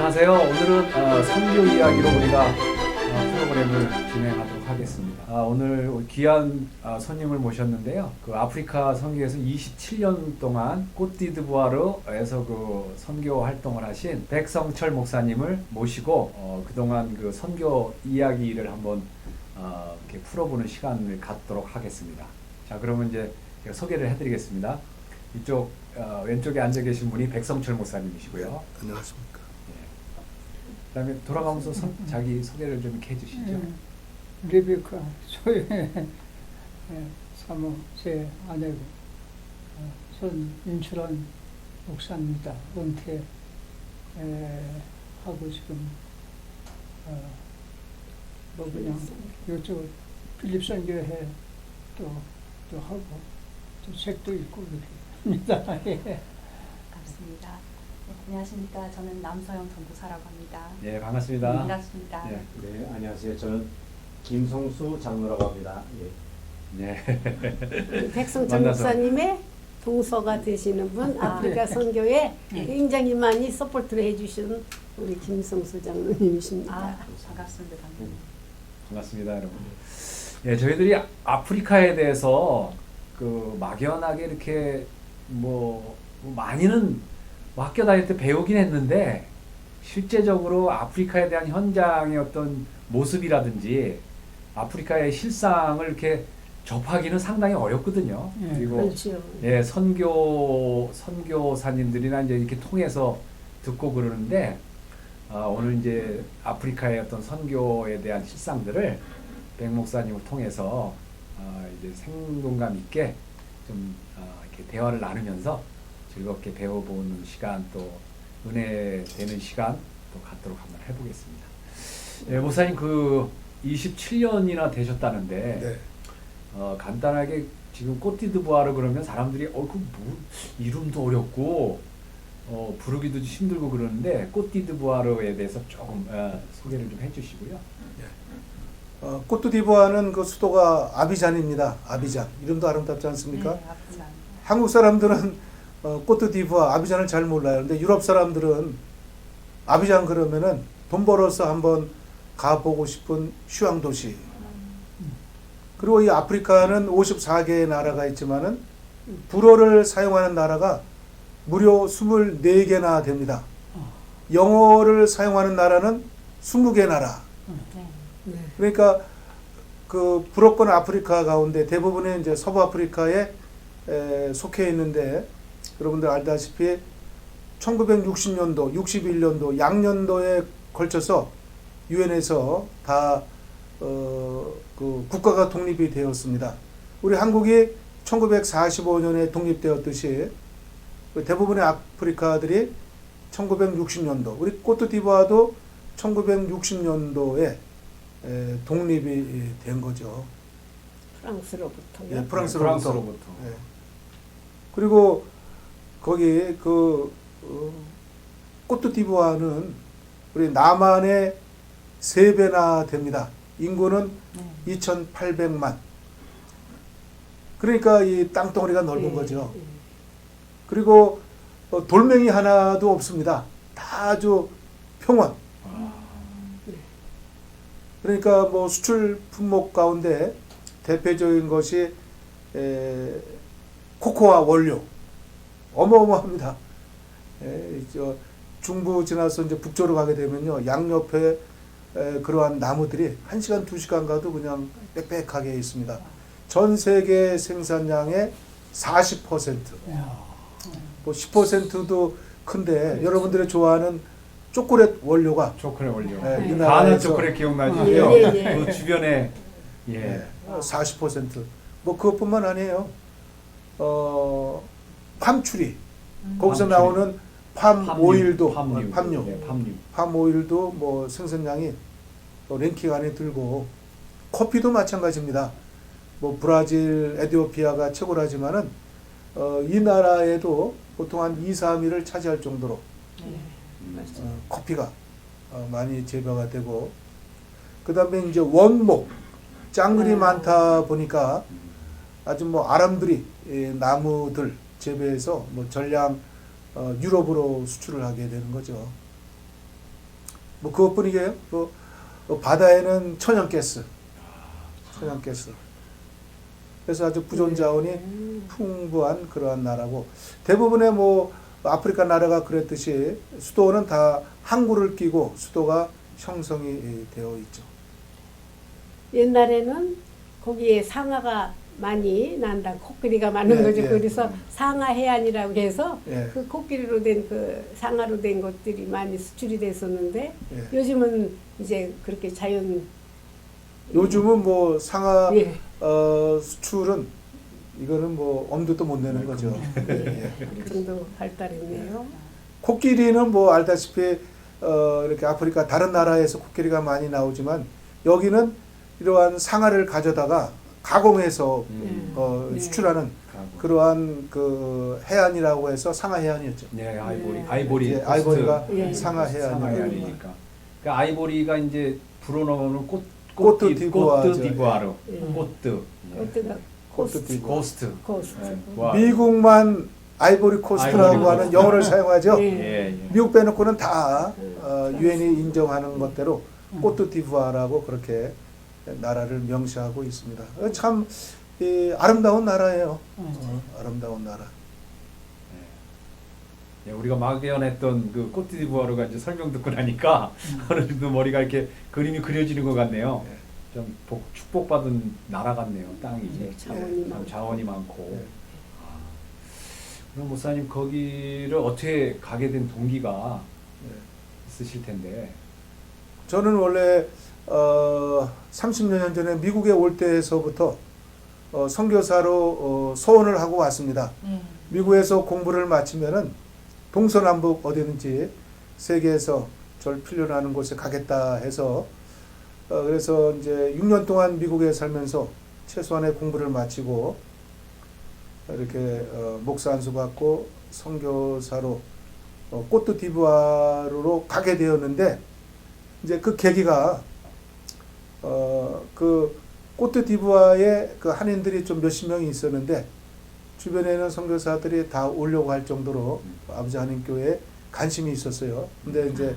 안녕하세요. 오늘은 선교 이야기로 우리가 프로그램을 진행하도록 하겠습니다. 오늘 귀한 손님을 모셨는데요. 그 아프리카 선교에서 27년 동안 côte d'Ivoire에서 그 선교 활동을 하신 백성철 목사님을 모시고 그동안 그 선교 이야기를 한번 이렇게 풀어보는 시간을 갖도록 하겠습니다. 자, 그러면 이제 제가 소개를 해드리겠습니다. 이쪽 왼쪽에 앉아 계신 분이 백성철 목사님이시고요. 안녕하십니까. 그다음에 돌아가면서 자기 소개를 좀 이렇게 해주시죠. 리베카 소유의 사모 제 아내고 전 인출한 목사입니다. 은퇴하고 지금 뭐 그냥 이쪽 필립선교회 또 하고 또 책도 읽고 이렇게 합니다. 예. 반갑습니다. 네, 안녕하십니까. 저는 남서영 전도사라고 합니다. 예, 반갑습니다. 반갑습니다. 예. 네, 안녕하세요. 저는 김성수 장로라고 합니다. 예. 예. 백성철 만나서. 목사님의 동서가 되시는 분, 아프리카 선교에 네. 굉장히 많이 서포트를 해주신 우리 김성수 장로님이십니다. 반갑습니다. 반갑습니다, 여러분. 예, 저희들이 아프리카에 대해서 그 막연하게 이렇게 뭐 많이는 학교 다닐 때 배우긴 했는데 실제적으로 아프리카에 대한 현장의 어떤 모습이라든지 아프리카의 실상을 이렇게 접하기는 상당히 어렵거든요. 예, 그리고 그렇죠. 예, 선교사님들이나 이제 이렇게 통해서 듣고 그러는데 오늘 이제 아프리카의 어떤 선교에 대한 실상들을 백 목사님을 통해서 이제 생동감 있게 좀 이렇게 대화를 나누면서 즐겁게 배워보는 시간 또 은혜 되는 시간 또 갖도록 한번 해보겠습니다. 예, 목사님 그 27년이나 되셨다는데 네. 간단하게 지금 côte d'Ivoire 그러면 사람들이 그 뭐 이름도 어렵고 부르기도 힘들고 그러는데 côte d'Ivoire에 대해서 조금 소개를 좀 해주시고요. côte d'Ivoire는 그 수도가 아비잔입니다. 아비잔. 이름도 아름답지 않습니까? 네, 아프리카. 한국 사람들은 côte d'Ivoire, 아비잔을 잘 몰라요. 근데 유럽 사람들은 아비잔 그러면은 돈 벌어서 한번 가보고 싶은 휴양 도시. 그리고 이 아프리카는 54개의 나라가 있지만은 불어를 사용하는 나라가 무려 24개나 됩니다. 영어를 사용하는 나라는 20개 나라. 네. 네. 그러니까 그 불어권 아프리카 가운데 대부분의 이제 서부 아프리카에 속해 있는데 여러분들 알다시피 1960년도, 61년도, 양년도에 걸쳐서 유엔에서 다 그 국가가 독립이 되었습니다. 우리 한국이 1945년에 독립되었듯이 대부분의 아프리카들이 1960년도, 우리 côte d'Ivoire도 1960년도에 독립이 된 거죠. 프랑스로부터요. 예, 프랑스로부터. 프랑스로부터. 예. 그리고 거기 côte d'Ivoire는 우리 남한의 3배나 됩니다. 인구는 네. 2,800만. 그러니까 이 땅덩어리가 넓은 예, 거죠. 예. 그리고 돌멩이 하나도 없습니다. 다 아주 평원. 그러니까 뭐 수출 품목 가운데 대표적인 것이 코코아 원료. 어마어마합니다. 저 중부 지나서 이제 북쪽으로 가게 되면요. 양옆에 그러한 나무들이 1시간, 2시간 가도 그냥 빽빽하게 있습니다. 전 세계 생산량의 40%. 뭐 10%도 큰데 여러분들이 좋아하는 초콜릿 원료가 초콜릿 원료. 이 가는 나라에서 초콜릿 기억나시죠? 예, 예, 예. 그 주변에 예. 40%. 뭐 그것뿐만 아니에요. 팜추리. 거기서 팜추리. 나오는 팜 오일도 팜유. 팜유. 예, 팜유. 팜 오일도 뭐 생산량이 랭킹 안에 들고 커피도 마찬가지입니다. 뭐 브라질, 에티오피아가 최고라지만은 이 나라에도 보통 한 2, 3위를 차지할 정도로 네. 커피가 많이 재배가 되고 그다음에 이제 원목 짱글이 많다 보니까 아주 뭐 아람들이 나무들 재배해서 뭐 전량 유럽으로 수출을 하게 되는 거죠. 뭐 그것뿐이게요. 바다에는 천연가스. 그래서 아주 부존 자원이 풍부한 그러한 나라고, 대부분의 뭐 아프리카 나라가 그랬듯이 수도는 다 항구를 끼고 수도가 형성이 되어 있죠. 옛날에는 거기에 상하가 많이 난다. 코끼리가 많은 예, 거죠. 예. 그래서 상하 해안이라고 해서 예. 그 코끼리로 된 그 상하로 된 것들이 많이 수출이 됐었는데 예. 요즘은 이제 그렇게 자연 요즘은 뭐 상하 예. 수출은 이거는 뭐 엄두도 못 내는 거죠. 예. 그 정도 발달했네요. 코끼리는 뭐 알다시피 이렇게 아프리카 다른 나라에서 코끼리가 많이 나오지만 여기는 이러한 상하를 가져다가 가공해서 네. 수출하는 가고. 그러한 그 해안이라고 해서 상하 해안이었죠. 네, 네. 아이보리 예, 코스트. 아이보리가 예. 상하 상하 해안이고 해안이니까. 그러니까 아이보리가 이제 불어넣는 꼬트 디부아르죠. 디부아르. 예. 꼬트. 어때가 코트 디부아르. 고스트. 코스트. 와. 미국만 아이보리 코스트라고 아이보리 하는 코스트. 영어를 사용하죠. 예. 예, 예. 미국 빼놓고는 다 유엔이 인정하는 것대로 꼬트 디부아라고 그렇게 나라를 명시하고 있습니다. 참 아름다운 나라예요. 아름다운 나라. 예, 우리가 막연했던 그 코트디부아르가 이제 설명 듣고 나니까 어느 정도 머리가 이렇게 그림이 그려지는 것 같네요. 예. 좀 축복받은 나라 같네요. 땅이 자원이 참 많고. 자원이 많고. 예. 아, 그럼 목사님 거기를 어떻게 가게 된 동기가 있으실 텐데. 저는 원래 30년 전에 미국에 올 때에서부터 선교사로 소원을 하고 왔습니다. 미국에서 공부를 마치면은 동서남북 어디든지 세계에서 절 필요로 곳에 가겠다 해서 그래서 이제 6년 동안 미국에 살면서 최소한의 공부를 마치고 이렇게 목사 안수 받고 선교사로 꼬트디부아르로 가게 되었는데, 이제 그 계기가 그 꼬트디부아에 그 한인들이 좀 몇십 명이 있었는데 주변에는 선교사들이 다 오려고 할 정도로 아버지 한인교회에 관심이 있었어요. 근데 이제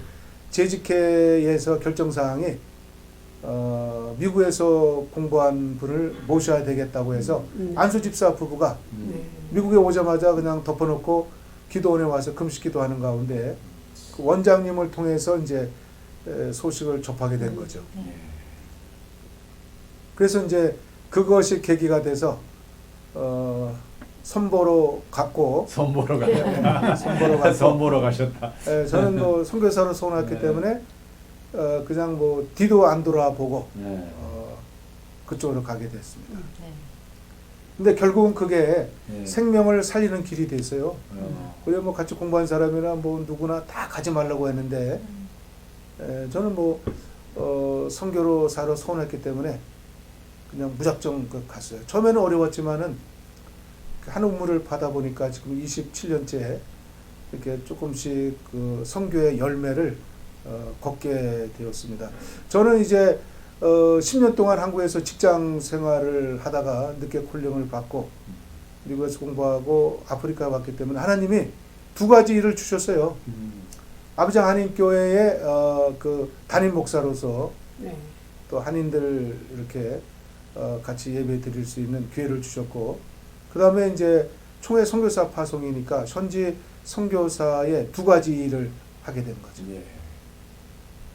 재직회에서 결정사항이 미국에서 공부한 분을 모셔야 되겠다고 해서 안수 집사 부부가 네. 미국에 오자마자 그냥 덮어놓고 기도원에 와서 금식기도 하는 가운데 그 원장님을 통해서 이제 소식을 접하게 된 거죠. 그래서 이제 그것이 계기가 돼서 선보러 갔고 선보러 선보러 갔고 선보러 가셨다. 저는 뭐 선교사로 소원했기 네. 때문에 그냥 뭐 뒤도 안 돌아보고 네. 그쪽으로 가게 됐습니다. 근데 결국은 그게 네. 생명을 살리는 길이 됐어요. 어. 그래 뭐 같이 공부한 사람이나 뭐 누구나 다 가지 말라고 했는데 저는 뭐 선교사로 소원했기 때문에 그냥 무작정 갔어요. 처음에는 어려웠지만은 한 우물을 파다 보니까 지금 27년째 이렇게 조금씩 그 선교의 열매를 걷게 되었습니다. 저는 이제 10년 동안 한국에서 직장 생활을 하다가 늦게 콜링을 받고 미국에서 공부하고 아프리카 왔기 때문에 하나님이 두 가지 일을 주셨어요. 아버지 한인교회의 그 담임 목사로서 네. 또 한인들 이렇게 같이 예배 드릴 수 있는 기회를 주셨고, 그 다음에 이제 총회 선교사 파송이니까 현지 선교사의 두 가지 일을 하게 된 거죠. 예.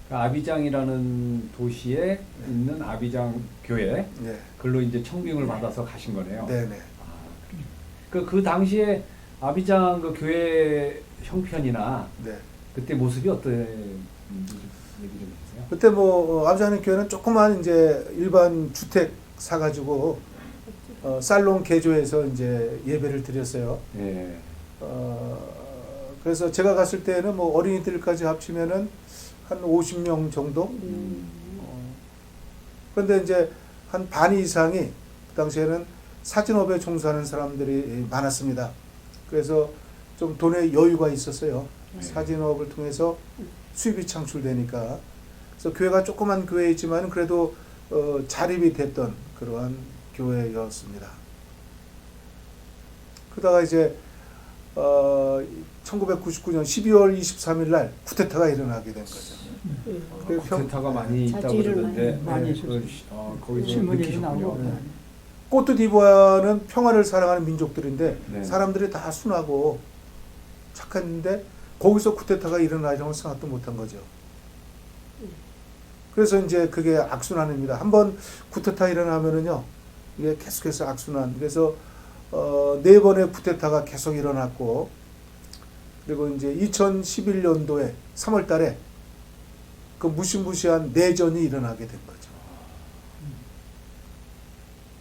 그러니까 아비장이라는 도시에 있는 아비장 교회, 네, 글로 이제 청빙을 받아서 가신 거네요. 네네. 아, 그 당시에 아비장 그 교회 형편이나 네. 그때 모습이 어떤지 얘기 좀 해주세요. 그때 뭐 아버지 하는 교회는 조그만 이제 일반 주택 사가지고 살롱 개조해서 이제 예배를 드렸어요. 예. 그래서 제가 갔을 때는 뭐 어린이들까지 합치면은 한 50명 정도. 그런데 이제 한 반 이상이 그 당시에는 사진업에 종사하는 사람들이 많았습니다. 그래서 좀 돈의 여유가 있었어요. 사진업을 통해서 수입이 창출되니까. 그래서 교회가 조그만 교회이지만 그래도 자립이 됐던 그러한 교회였습니다. 그러다가 이제 1999년 12월 23일 날 쿠데타가 일어나게 된 거죠. 그 쿠데타가 많이 자주 있다고 그러는데 일어나요. 많이 거기서 신문에도 느끼셨군요. 나오고. 네. 꼬트디부아는 평화를 사랑하는 민족들인데 네. 사람들이 다 순하고 착했는데 거기서 쿠데타가 일어나려고 생각도 못한 거죠. 그래서 이제 그게 악순환입니다. 한번 쿠데타 일어나면은요, 이게 계속해서 악순환. 그래서 4번의 쿠데타가 계속 일어났고, 그리고 이제 2011년도에 3월 달에 그 무시무시한 내전이 일어나게 된 거죠.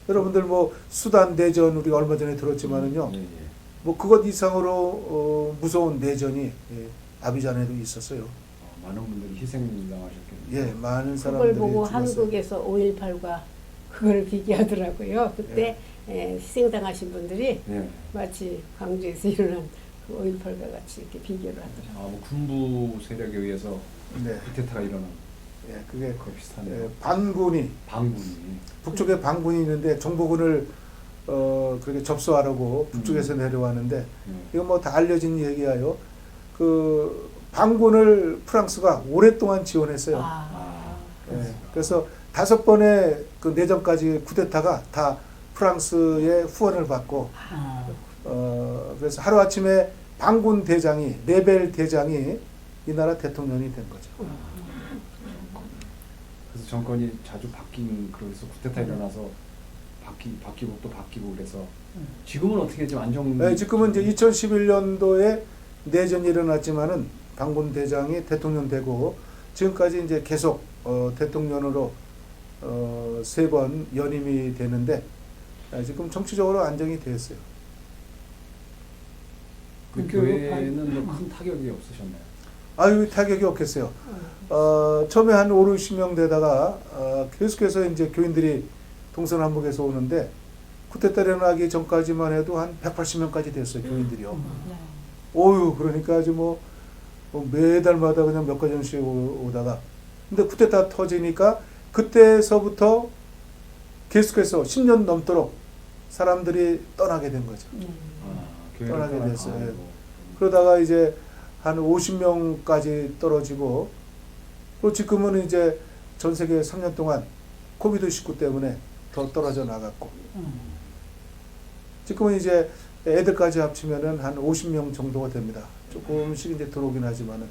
여러분들 뭐 수단 내전 우리가 얼마 전에 들었지만은요, 예, 예. 뭐 그것 이상으로 무서운 내전이 아비잔에도 있었어요. 많은 분들이 희생당하셨겠네요. 예, 많은 그걸 사람들이 보고 죽었어요. 한국에서 5.18과 그걸 비교하더라고요. 그때 희생당하신 분들이 예. 마치 광주에서 일어난 그 5.18과 같이 이렇게 비교를 하더라고요. 뭐 군부 세력에 의해서 네, 쿠데타가 일어난 예, 그게 거 비슷하네요. 반군이 반군이. 북쪽에 반군이 있는데 정보군을 그렇게 접수하려고 북쪽에서 내려왔는데 예. 이거 뭐 다 알려진 얘기야요. 그 반군을 프랑스가 오랫동안 지원했어요. 아, 예, 그래서 5번의 그 내전까지 쿠데타가 다 프랑스의 후원을 받고 아, 그래서 하루 아침에 반군 대장이 레벨 대장이 이 나라 대통령이 된 거죠. 그래서 정권이 자주 바뀐 그래서 쿠데타 일어나서 바뀌고 또 바뀌고 그래서 지금은 어떻게 좀 안정? 네, 지금은 이제 2011년도에 내전이 일어났지만은 반군 대장이 대통령 되고 지금까지 이제 계속 대통령으로 3번 연임이 되는데 지금 정치적으로 안정이 됐어요. 그 교회는 뭐 큰 타격이 없으셨나요? 아유, 타격이 없겠어요. 처음에 한 5, 60명 되다가 계속해서 이제 교인들이 동서남북에서 오는데 쿠데타 일어나기 전까지만 해도 한 180명까지 됐어요, 교인들이요. 네. 오유, 그러니까 아주 뭐 매달마다 그냥 몇 가정씩 오다가. 근데 쿠데타 터지니까 그때서부터 계속해서 10년 넘도록 사람들이 떠나게 된 거죠. 교회를 떠나게 됐어요. 아이고. 그러다가 이제 한 50명까지 떨어지고, 또 지금은 이제 전 세계 3년 동안 코비드19 때문에 더 떨어져 나갔고, 지금은 이제 애들까지 합치면은 한 50명 정도가 됩니다. 조금씩 이제 들어오긴 하지만은.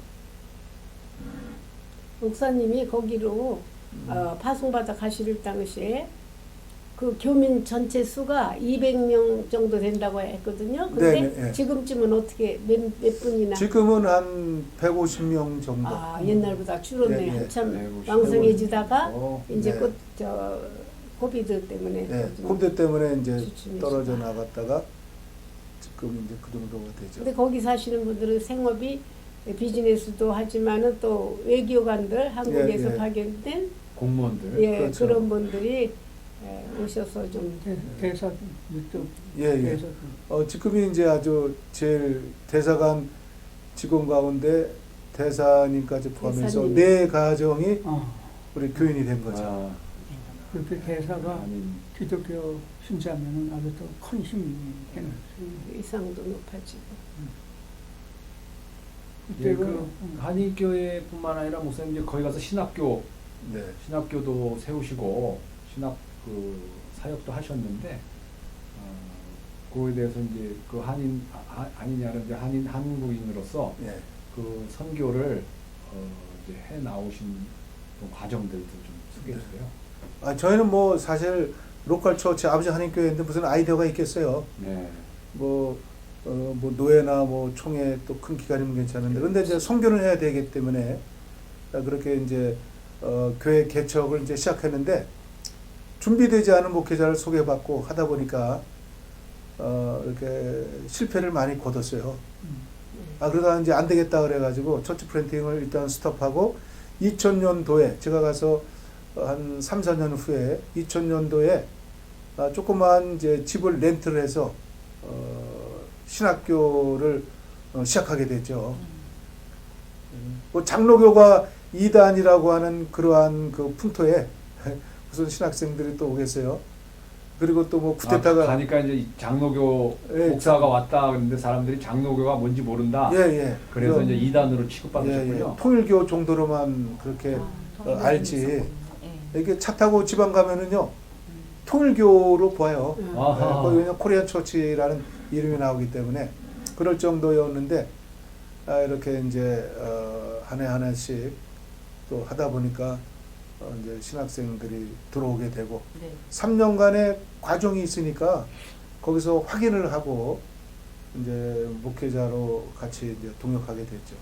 목사님이 거기로 파송받아 가실 당시에 그 교민 전체 수가 200명 정도 된다고 했거든요. 근데 네, 네, 네. 지금쯤은 어떻게 몇 분이나? 지금은 한 150명 정도. 아, 옛날보다 줄었네. 네, 네. 한참 네, 뭐 왕성해지다가 이제 네. 코비드 때문에 네, 좀 코비드 때문에 이제 주춤해지다. 떨어져 나갔다가 지금 이제 그 정도가 되죠. 근데 거기 사시는 분들은 생업이 비즈니스도 하지만은 또 외교관들 한국에서 예. 파견된 공무원들. 그렇죠. 그런 분들이 오셔서 좀 대사 밑도 예, 예. 대사 지금이 이제 아주 제일 대사관 직원 가운데 대사님까지 포함해서 대사님. 4가정이 우리 교인이 된 거죠. 아, 그렇게 대사가 아닌 기독교 신자면은 아주 더 큰 힘이 되는. 위상도 높아지고. 예, 그때가 그 한인교회뿐만 아니라 목사님 이제 거기 가서 네. 신학교도 세우시고 신학 그 사역도 하셨는데 그거에 대해서 이제 그 아니냐는 이제 한국인으로서 예. 그 선교를 이제 해 나오신 그 과정들도 좀 소개해 주세요. 저희는 뭐 사실 로컬 처치 아버지 한인교회인데 무슨 아이디어가 있겠어요. 네. 뭐 노예나 뭐 총회 또 큰 기관이면 괜찮은데, 근데 이제 선교를 해야 되기 때문에 그렇게 이제 교회 개척을 이제 시작했는데 준비되지 않은 목회자를 소개받고 하다 보니까 이렇게 실패를 많이 거뒀어요. 그러다 이제 안 되겠다 그래가지고 처치 프렌팅을 일단 스톱하고 2000년도에 제가 가서 한 3, 4년 후에 2000년도에 조그만 이제 집을 렌트를 해서 신학교를 시작하게 됐죠. 뭐 장로교가 이단이라고 하는 그러한 그 풍토에 무슨 신학생들이 또 오겠어요. 그리고 또 뭐 쿠데타가 가니까 이제 장로교 예, 목사가 왔다 그랬는데 사람들이 장로교가 뭔지 모른다. 예. 그래서 그- 이제 이단으로 예, 취급받으셨군요. 통일교 정도로만 그렇게 통일교는 알지. 있었군요. 예. 이렇게 차 타고 지방 가면은요 통일교로 보여요. 아하. 거기 그냥 코리안 처치라는 이름이 나오기 때문에 그럴 정도였는데 이렇게 이제 한 해 하나씩 또 하다 보니까 이제 신학생들이 들어오게 되고 네. 3년간의 과정이 있으니까 거기서 확인을 하고 이제 목회자로 같이 이제 동역하게 됐죠.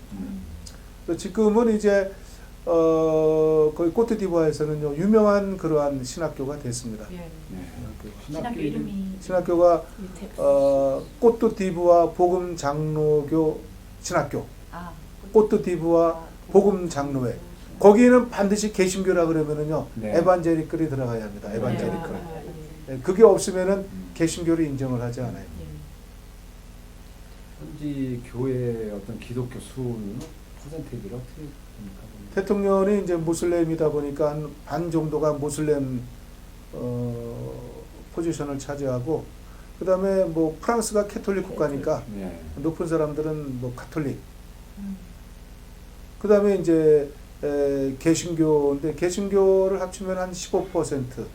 그래서 지금은 이제 거기 코트디부아에서는요 유명한 그러한 신학교가 됐습니다. 예. 네. 신학교 이름이 신학교가 밑에 코트디부아 복음 장로교 신학교, 아, 코트디부아 복음 장로회. 거기는 반드시 개신교라 그러면은요 네. 에반제리클이 들어가야 합니다. 에반제리클. 예. 그게 없으면은 개신교를 인정을 하지 않아요. 현지 교회 어떤 기독교 수는 퍼센테이지를 어떻게 됩니까? 대통령이 이제 무슬림이다 보니까 한 반 정도가 무슬림 포지션을 차지하고 그 다음에 뭐 프랑스가 캐톨릭 국가니까 네. 높은 사람들은 뭐 카톨릭. 그 다음에 이제 개신교인데 개신교를 합치면 한 15%. 15%.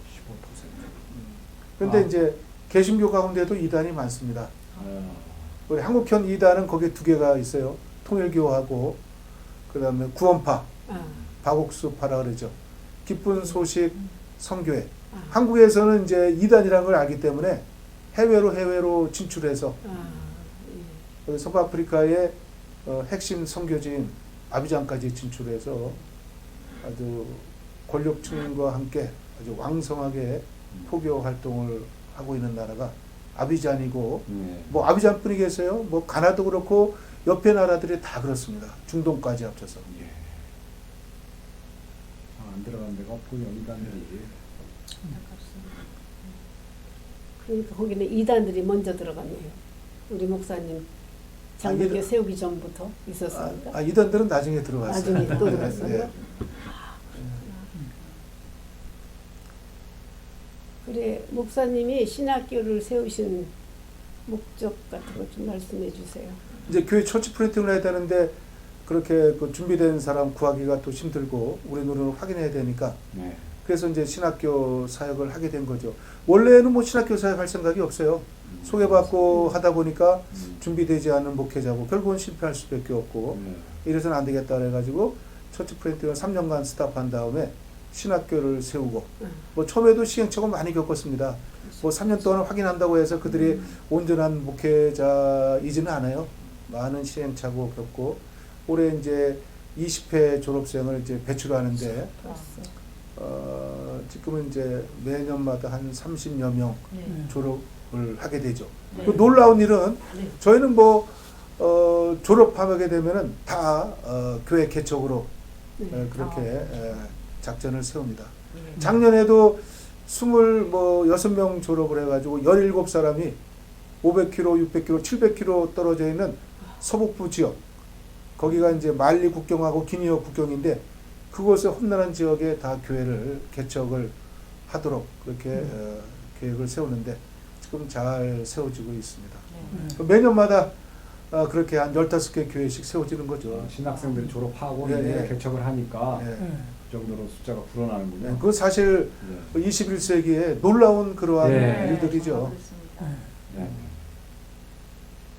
근데 아. 이제 개신교 가운데도 이단이 많습니다. 아, 우리 한국현 이단은 거기에 두 개가 있어요. 통일교하고 그 다음에 구원파, 아, 박옥수파라 그러죠. 기쁜 소식 선교회. 아. 한국에서는 이제 이단이라는 걸 알기 때문에 해외로 진출해서 아, 여기 서부아프리카의 핵심 선교지인 아비장까지 진출해서 아주 권력층과 함께 아주 왕성하게 포교 활동을 하고 있는 나라가 아비잔이고 네. 뭐 아비잔뿐이겠어요? 뭐 가나도 그렇고 옆에 나라들이 다 그렇습니다. 중동까지 합쳐서. 예. 안 들어간 데가 없고 이단들이. 그러니까 거기는 이단들이 먼저 들어갔네요. 우리 목사님 장로교 이단- 세우기 전부터 있었습니까? 이단들은 나중에 들어갔어요. 나중에 또 들어갔어요? 예. 그래, 목사님이 신학교를 세우신 목적 같은 것 좀 말씀해 주세요. 이제 교회 처치 프린팅을 해야 되는데 그렇게 그 준비된 사람 구하기가 또 힘들고 우리 눈으로 확인해야 되니까 네. 그래서 이제 신학교 사역을 하게 된 거죠. 원래는 뭐 신학교 사역 할 생각이 없어요. 소개받고 하다 보니까 준비되지 않은 목회자고 결국은 실패할 수밖에 없고 네. 이래서는 안 되겠다 그래가지고 처치 프린팅을 3년간 스탑한 다음에 신학교를 세우고 뭐 처음에도 시행착오 많이 겪었습니다. 뭐 3년 동안 확인한다고 해서 그들이 온전한 목회자이지는 않아요. 많은 시행착오 겪고 올해 이제 20회 졸업생을 이제 배출하는데 지금은 이제 매년마다 한 30여 명 네. 졸업을 하게 되죠. 네. 그 놀라운 일은 네. 저희는 뭐 졸업하게 되면은 다 교회 개척으로 그렇게 작전을 세웁니다. 네. 작년에도 26명 졸업을 해가지고 17사람이 500km, 600km, 700km 떨어져 있는 서북부 지역 거기가 이제 말리 국경하고 기니어 국경인데 그곳의 험난한 지역에 다 교회를 개척을 하도록 그렇게 계획을 세우는데 지금 잘 세워지고 있습니다. 네. 매년마다 그렇게 한 15개 교회씩 세워지는 거죠. 신학생들이 졸업하고 예, 이제 예. 개척을 하니까 예. 그 정도로 숫자가 불어나는군요. 네, 그건 사실 네. 21세기에 놀라운 그러한 네. 일들이죠. 그렇습니다. 네.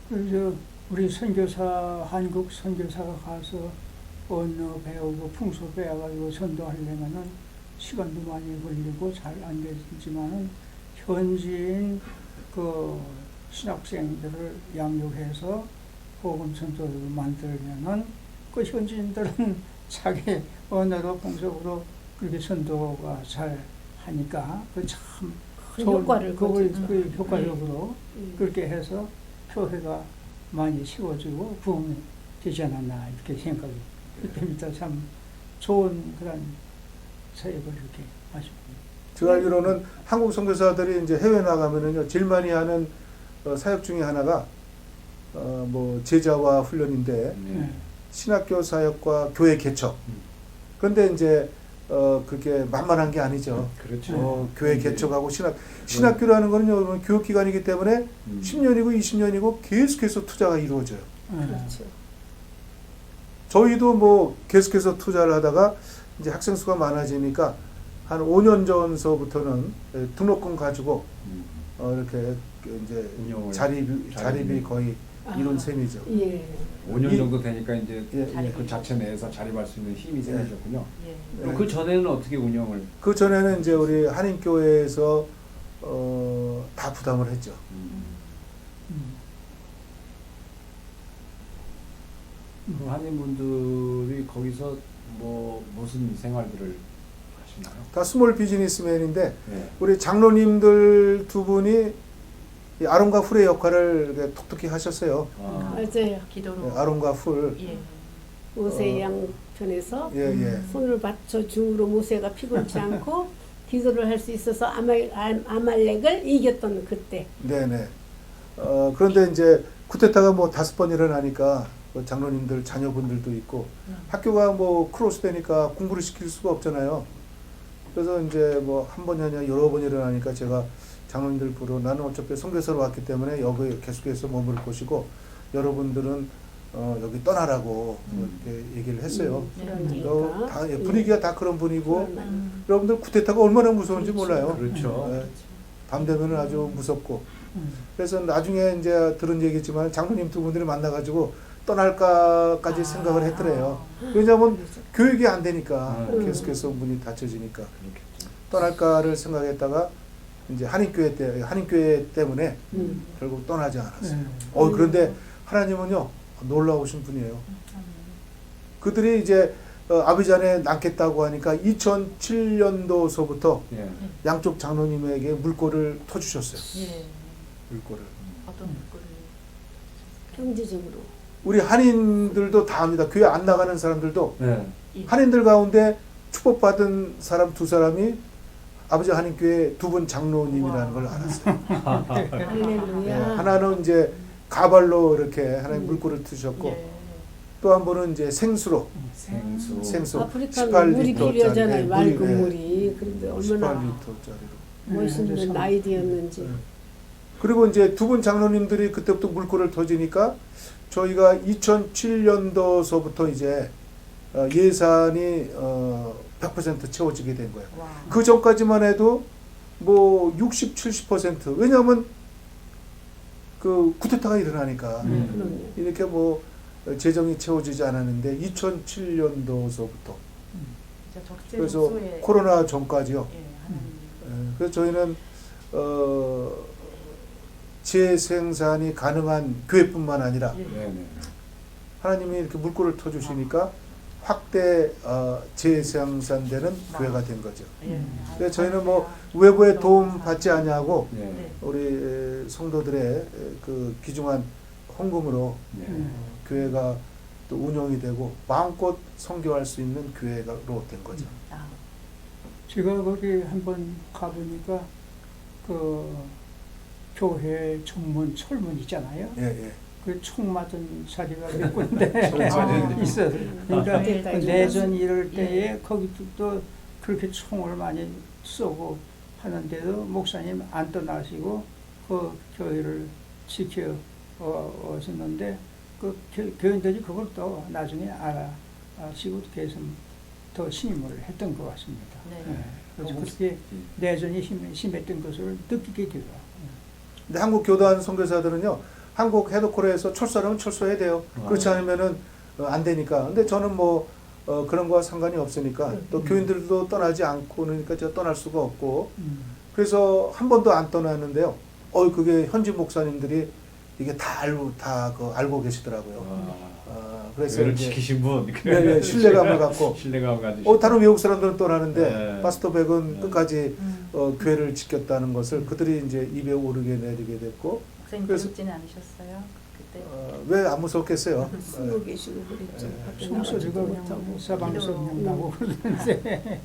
그래서 우리 선교사 한국 선교사가 가서 언어 배우고 풍소 배워가지고 전도하려면은 시간도 많이 걸리고 잘 안 되지만은 현지인 그 신학생들을 양육해서 복음 전도를 만들면은 그 현지인들은 자기 언어로 풍속으로 그렇게 전도가 잘 하니까 그 참 큰 효과를 그걸 거두죠. 그 효과적으로 음. 그렇게 해서 교회가 많이 세워지고 부흥이 되지 않았나 이렇게 생각이 됩니다. 참 좋은 그런 사역을 이렇게 하십니다. 제가 알기로는 한국 선교사들이 이제 해외 나가면은요 제일 많이 하는 사역 중에 하나가 뭐 제자와 훈련인데 네. 신학교 사역과 교회 개척. 그런데 이제 그게 만만한 게 아니죠. 그렇죠. 교회 개척하고 신학교라는 거는요, 교육기관이기 때문에 10년이고 20년이고 계속해서 투자가 이루어져요. 그렇죠. 저희도 뭐 계속해서 투자를 하다가 이제 학생 수가 많아지니까 한 5년 전서부터는 등록금 가지고 이렇게 이제 운영을 자립이 거의 이룬 셈이죠. 예. 5년 정도 되니까 이제 예, 그 자체 내에서 자립할 수 있는 힘이 생기셨군요. 예. 그럼 그 전에는 어떻게 운영을? 그 전에는 이제 우리 한인교회에서 다 부담을 했죠. 그 한인분들이 거기서 뭐 무슨 생활들을 하시나요? 다 스몰 비즈니스맨인데 네. 우리 장로님들 두 분이 이 아론과 훌의 역할을 이렇게 톡톡히 하셨어요. 맞아요. 기도로. 아론과 훌. 예. 모세 양 편에서 예. 손을 받쳐 주로 모세가 피곤치 않고 기도를 할 수 있어서 아말렉을 이겼던 그때. 네네. 그런데 이제 쿠데타가 뭐 5번 일어나니까 그 장로님들 자녀분들도 있고 학교가 뭐 크로스되니까 공부를 시킬 수가 없잖아요. 그래서 이제 뭐 한 번이 아니라 여러 번 일어나니까 제가 장로님들 부르고 나는 어차피 선교사로 왔기 때문에 여기 계속해서 머무를 것이고 여러분들은 여기 떠나라고 이렇게 얘기를 했어요. 그러니까 다 분위기가 다 그런 분위기고 그런 여러분들 쿠데타가 얼마나 무서운지 몰라요. 그렇죠. 네. 밤 되면은 아주 무섭고 그래서 나중에 이제 들은 얘기지만 장로님 두 분들이 만나가지고 떠날까까지 생각을 했더래요. 왜냐하면 교육이 안 되니까 계속해서 문이 닫혀지니까 그렇겠죠. 떠날까를 생각했다가 이제 한인교회 때문에 결국 떠나지 않았어요. 그런데 하나님은요 놀라우신 분이에요. 그들이 이제 아비잔에 낳겠다고 하니까 2007년도서부터 예. 양쪽 장로님에게 물꼬를 터주셨어요. 예. 물꼬를. 어떤 물꼬를? 경제적으로. 우리 한인들도 다 합니다. 교회 안 나가는 사람들도 네. 한인들 가운데 축복받은 사람 2사람이 아버지 한인교회 2분 장로님이라는 걸 알았어요. 네, 할렐루야. 하나는 이제 가발로 이렇게 하나님 물꼬를 트셨고 예. 또 한 분은 이제 생수로 생수. 아프리카는 물이 18리터짜리, 필요하잖아요. 맑은 물이, 물이. 그런데 얼마나 18리터짜리로. 멋있는 아이디어였는지. 그리고 이제 2분 장로님들이 그때부터 물꼬를 터지니까 저희가 2007년도서부터 이제 예산이 100% 채워지게 된 거예요. 와. 그 전까지만 해도 뭐 60, 70% 왜냐하면 그 쿠데타가 일어나니까 그럼요. 이렇게 뭐 재정이 채워지지 않았는데 2007년도서부터 진짜 적재 그래서 목소에 코로나 전까지요. 예, 하나님. 그래서 저희는 재생산이 가능한 교회뿐만 아니라 예. 네네. 하나님이 이렇게 물꼬를 터주시니까 확대 재생산되는 교회가 된 거죠. 예. 그래서 저희는 뭐 외부의 도움 받지 아니하고 네. 네. 우리 성도들의 그 귀중한 헌금으로 네. 교회가 또 운영이 되고 마음껏 선교할 수 있는 교회로 된 거죠. 아, 제가 거기 한번 가보니까 그 교회 정문 철문 있잖아요. 예. 그 총 맞은 자리가 몇 군데 맞은 있어요. 그러니까 그때가 그 내전 이럴 예. 때에 거기도 또 그렇게 총을 많이 쏘고 하는데도 목사님 안 떠나시고 그 교회를 지켜 오셨는데 그 교인들이 그걸 또 나중에 알아시고 계속 더 신임을 했던 것 같습니다. 네. 그래서 그렇게 내전이 심했던 것을 느끼게 돼요. 근데 한국 교단 선교사들은요, 한국 헤드코리아에서 철수하려면 철수해야 돼요. 그렇지 않으면은 안 되니까. 근데 저는 뭐 그런 거와 상관이 없으니까 또 교인들도 떠나지 않고 그러니까 제가 떠날 수가 없고 그래서 한 번도 안 떠났는데요. 그게 현지 목사님들이 이게 다 알고 계시더라고요. 그래서 교회를 이제 지키신 분. 네, 신뢰감을 갖고 신뢰감 가지고. 다른 외국 사람들은 떠나는데 네. 파스터 백은 네. 끝까지 교회를 지켰다는 것을 그들이 이제 입에 오르게 내리게 됐고 목사님 그래서- 괴롭지는 않으셨어요? 그때? 왜 안 무섭겠어요? 숨어 계시고 그랬죠. 밖에 총소리가 나가지도 그냥 못하고. 사방에서 나고 그러는데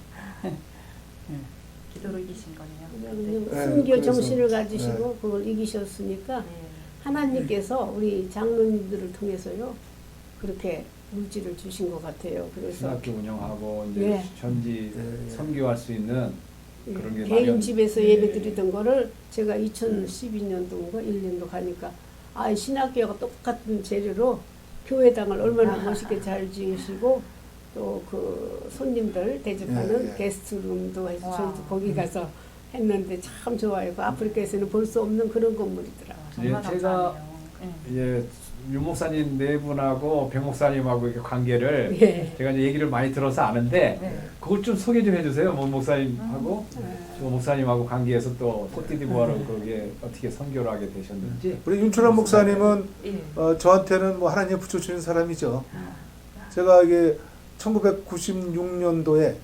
기도로 이기신 거네요. 그냥 네, 순교 그래서- 정신을 가지시고 그걸 이기셨으니까 네. 하나님께서 우리 장로님들을 통해서요 그렇게 물질을 주신 것 같아요. 그래서 신학교 운영하고 이제 예. 현지 예. 선교할 수 있는 예, 그런 게 개인 마련- 집에서 예. 예배 드리던 거를 제가 2012년도인가 1년도 가니까 신학교가 똑같은 재료로 교회당을 얼마나 멋있게 잘 지으시고 또 그 손님들 대접하는 예, 예. 게스트룸도 해서 와. 저희도 거기 가서 했는데 참 좋아요. 그 아프리카에서는 볼 수 없는 그런 건물이더라고요. 정말 예, 제가 감사하네요. 예. 이제 윤 목사님 네 분하고 백 목사님하고 이렇게 관계를 예. 제가 이제 얘기를 많이 들어서 아는데 네. 그걸 좀 소개 좀 해주세요. 문 목사님하고 예. 저 목사님하고 관계에서 또 코트디부아르 거기에 어떻게 선교를 하게 되셨는지. 우리 윤철환 목사님은 예. 저한테는 뭐 하나님 붙여주는 사람이죠. 제가 이게 1996년도에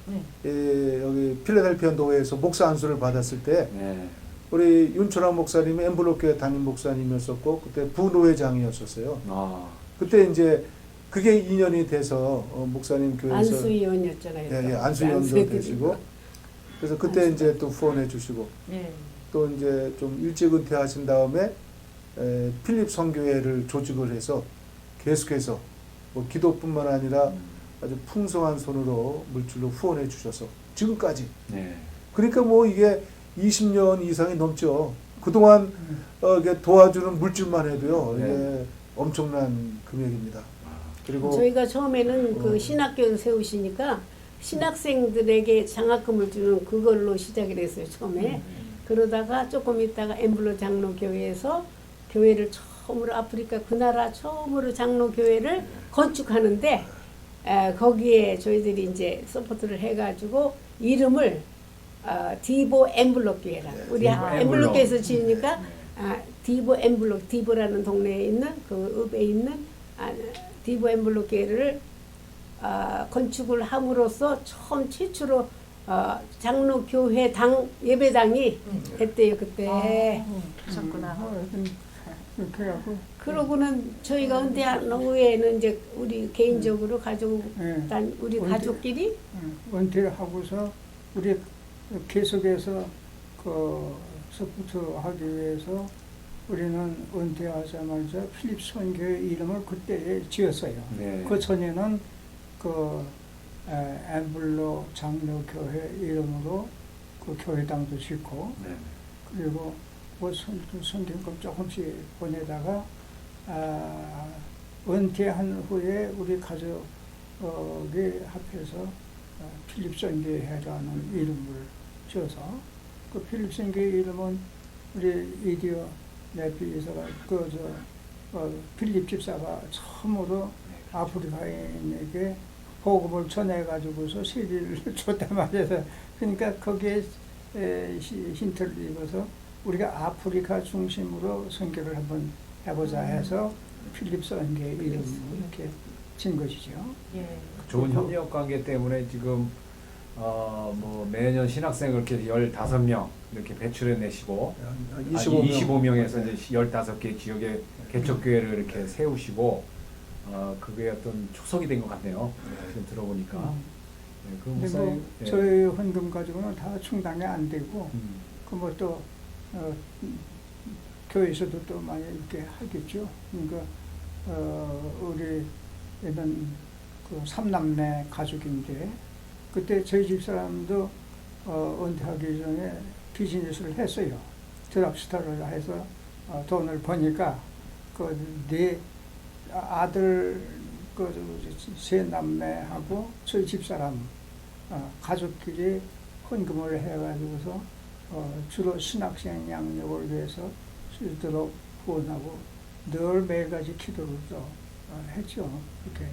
네. 여기 필라델피아 노회에서 목사 안수를 받았을 때 네. 우리 윤철환 목사님이 엠블록교회 담임 목사님이었었고 그때 부노회장이었었어요. 아, 그때 이제 그게 2년이 돼서 목사님 교회에서 안수위원이었잖아요. 예, 안수위원도 안수해드리고. 되시고 그래서 그때 안수. 이제 또 후원해 주시고 예. 또 이제 좀 일찍 은퇴하신 다음에 필립 선교회를 조직을 해서 계속해서 뭐 기도뿐만 아니라 아주 풍성한 손으로 물질로 후원해 주셔서 지금까지 네. 그러니까 뭐 이게 20년 이상이 넘죠. 그동안 이게 도와주는 물질만 해도요. 네. 이게 엄청난 금액입니다. 그리고 저희가 처음에는 그 어. 신학교를 세우시니까 신학생들에게 장학금을 주는 그걸로 시작을 했어요. 처음에. 그러다가 조금 있다가 엠블로 장로교회에서 교회를 처음으로 아프리카 그 나라 처음으로 장로교회를 건축하는데 거기에 저희들이 이제 서포트를 해가지고 이름을 디보 엠블록 교회라. 우리 디보 엠블록 교회에서 엠블록. 지으니까 디보 엠블록 디보라는 동네에 있는 그 읍에 있는 디보 엠블록 교회를 건축을 함으로써 처음 최초로 장로교회당 예배당이 됐대요 그때. 그러셨구나. 그렇게 하고 그러고는 저희가 은퇴한 후에는 이제 우리 개인적으로 예. 우리 은퇴- 가족끼리 은퇴를 하고서 우리 계속해서 그 서포트하기 위해서 우리는 은퇴하자마자 필립 선교회 이름을 그때 지었어요. 네. 그 전에는 그 엠블로 장로교회 이름으로 그 교회당도 짓고 네. 그리고 뭐 성경금 조금씩 보내다가 은퇴한 후에 우리 가족이 합해서 필립선교회라는 이름을 지어서 그 필립선교회 이름은 우리 이디오 네피에서가 필립 집사가 처음으로 아프리카인에게 복음을 전해가지고서 세리를 줬단 말이에요. 그러니까 거기에 힌트를 입어서 우리가 아프리카 중심으로 선교를 한번 해보자 해서 필립 선교회 이름을 이렇게 진 것이죠. 예. 좋은 협력 관계 때문에 지금 뭐 매년 신학생을 이렇게 15명 이렇게 배출해 내시고 25명에서 이제 15개 지역의 개척교회를 이렇게 세우시고 그게 어떤 초석이 된 것 같네요. 지금 들어보니까. 네, 그 근데 뭐 목사님, 예. 저희 헌금 가지고는 다 충당이 안 되고 그 뭐 또 교회에서도 또 많이 이렇게 하겠죠. 그러니까 우리는 그 3남매 가족인데 그때 저희 집 사람도 은퇴하기 전에 비즈니스를 했어요. 드랍스타를 해서 돈을 버니까 그 네 아들 그 세 남매하고 저희 집 사람 가족끼리 헌금을 해가지고서 주로 신학생 양육을 위해서 쓰도록 후원하고 늘 매일같이 기도를 또 했죠. 그렇게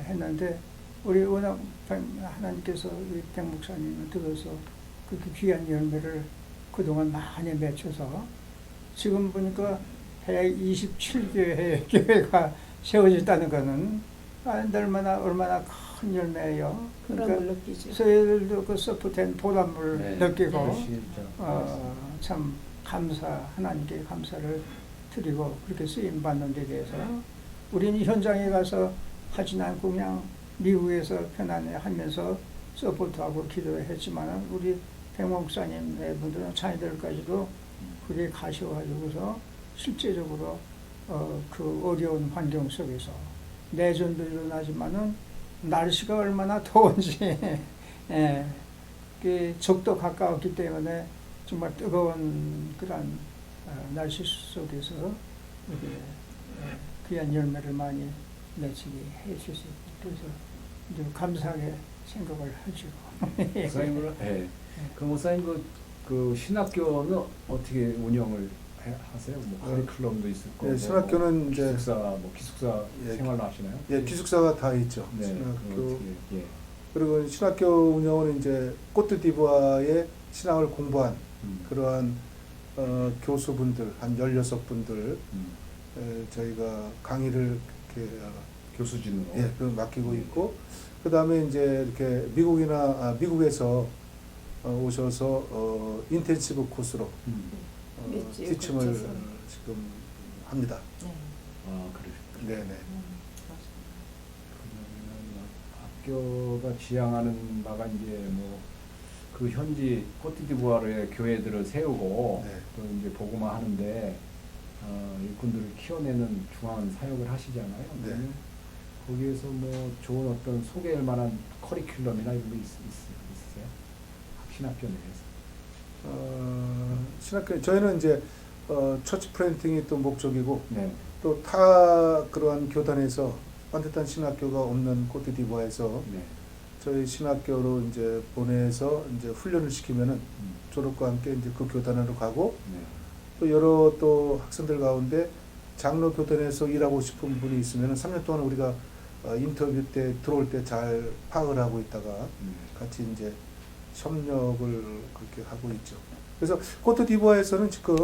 했는데 우리 워낙 하나님께서 우리 백 목사님을 들어서 그렇게 귀한 열매를 그동안 많이 맺혀서 지금 보니까 127개의 교회가 세워졌다는 것은 얼마나 큰 열매예요. 보람을 느끼죠. 저희들도 그 서포트한 보람을 네. 느끼고 그러시죠. 참 하나님께 감사를 드리고 그렇게 쓰임 받는 데 대해서 우리는 현장에 가서 하진 않고 그냥 미국에서 편안히 하면서 서포트하고 기도를 했지만 우리 백 목사님의 분들은 자녀들까지도 그게 가셔가지고서 실제적으로 그 어려운 환경 속에서 내전도 일어나지만은 날씨가 얼마나 더운지 예, 그 적도 가까웠기 때문에 정말 뜨거운 그런 날씨 속에서 이렇게 귀한 열매를 많이 맺히게 해주시고 그래서 좀 감사하게 생각을 하죠. 목사님은 그 목사님 그 신학교는 어떻게 운영을 하세요? 뭐 커리큘럼도 있을 거고. 예, 신학교는 이제 기숙사 예, 생활로 하시나요? 예, 기숙사가 다 있죠. 네. 신학교. 그럼 어떻게, 예. 그리고 신학교 운영은 이제 코트디부아의 신학을 공부한 그러한 교수분들 한 16분들 저희가 강의를 이렇게 교수진으로. 그 맡기고 있고 그 다음에 이제 이렇게 미국에서 오셔서 인텐시브 코스로 몇 주에 티칭을 걸쳐서. 지금 합니다. 네. 아, 그러시군요. 네네. 그러면 학교가 지향하는 바가 이제 뭐 그 현지 코트디부아르의 교회들을 세우고 네. 또 이제 복음화 하는데 일꾼들을 키워내는 중요한 사역을 하시잖아요. 네. 그러면 거기에서 뭐 좋은 어떤 소개할 만한 커리큘럼이나 이런 거 있으세요? 신학교 내에서. 신학교 저희는 이제 처치 플랜팅이 또 목적이고 네. 또 타 그러한 교단에서 반듯한 신학교가 없는 코트디부아에서 네. 저희 신학교로 이제 보내서 이제 훈련을 시키면은 졸업과 함께 이제 그 교단으로 가고 네. 또 여러 또 학생들 가운데 장로 교단에서 일하고 싶은 분이 있으면은 3년 동안 우리가 인터뷰 때 들어올 때 잘 파악을 하고 있다가 같이 이제 협력을 그렇게 하고 있죠. 그래서 코트디부아에서는 지금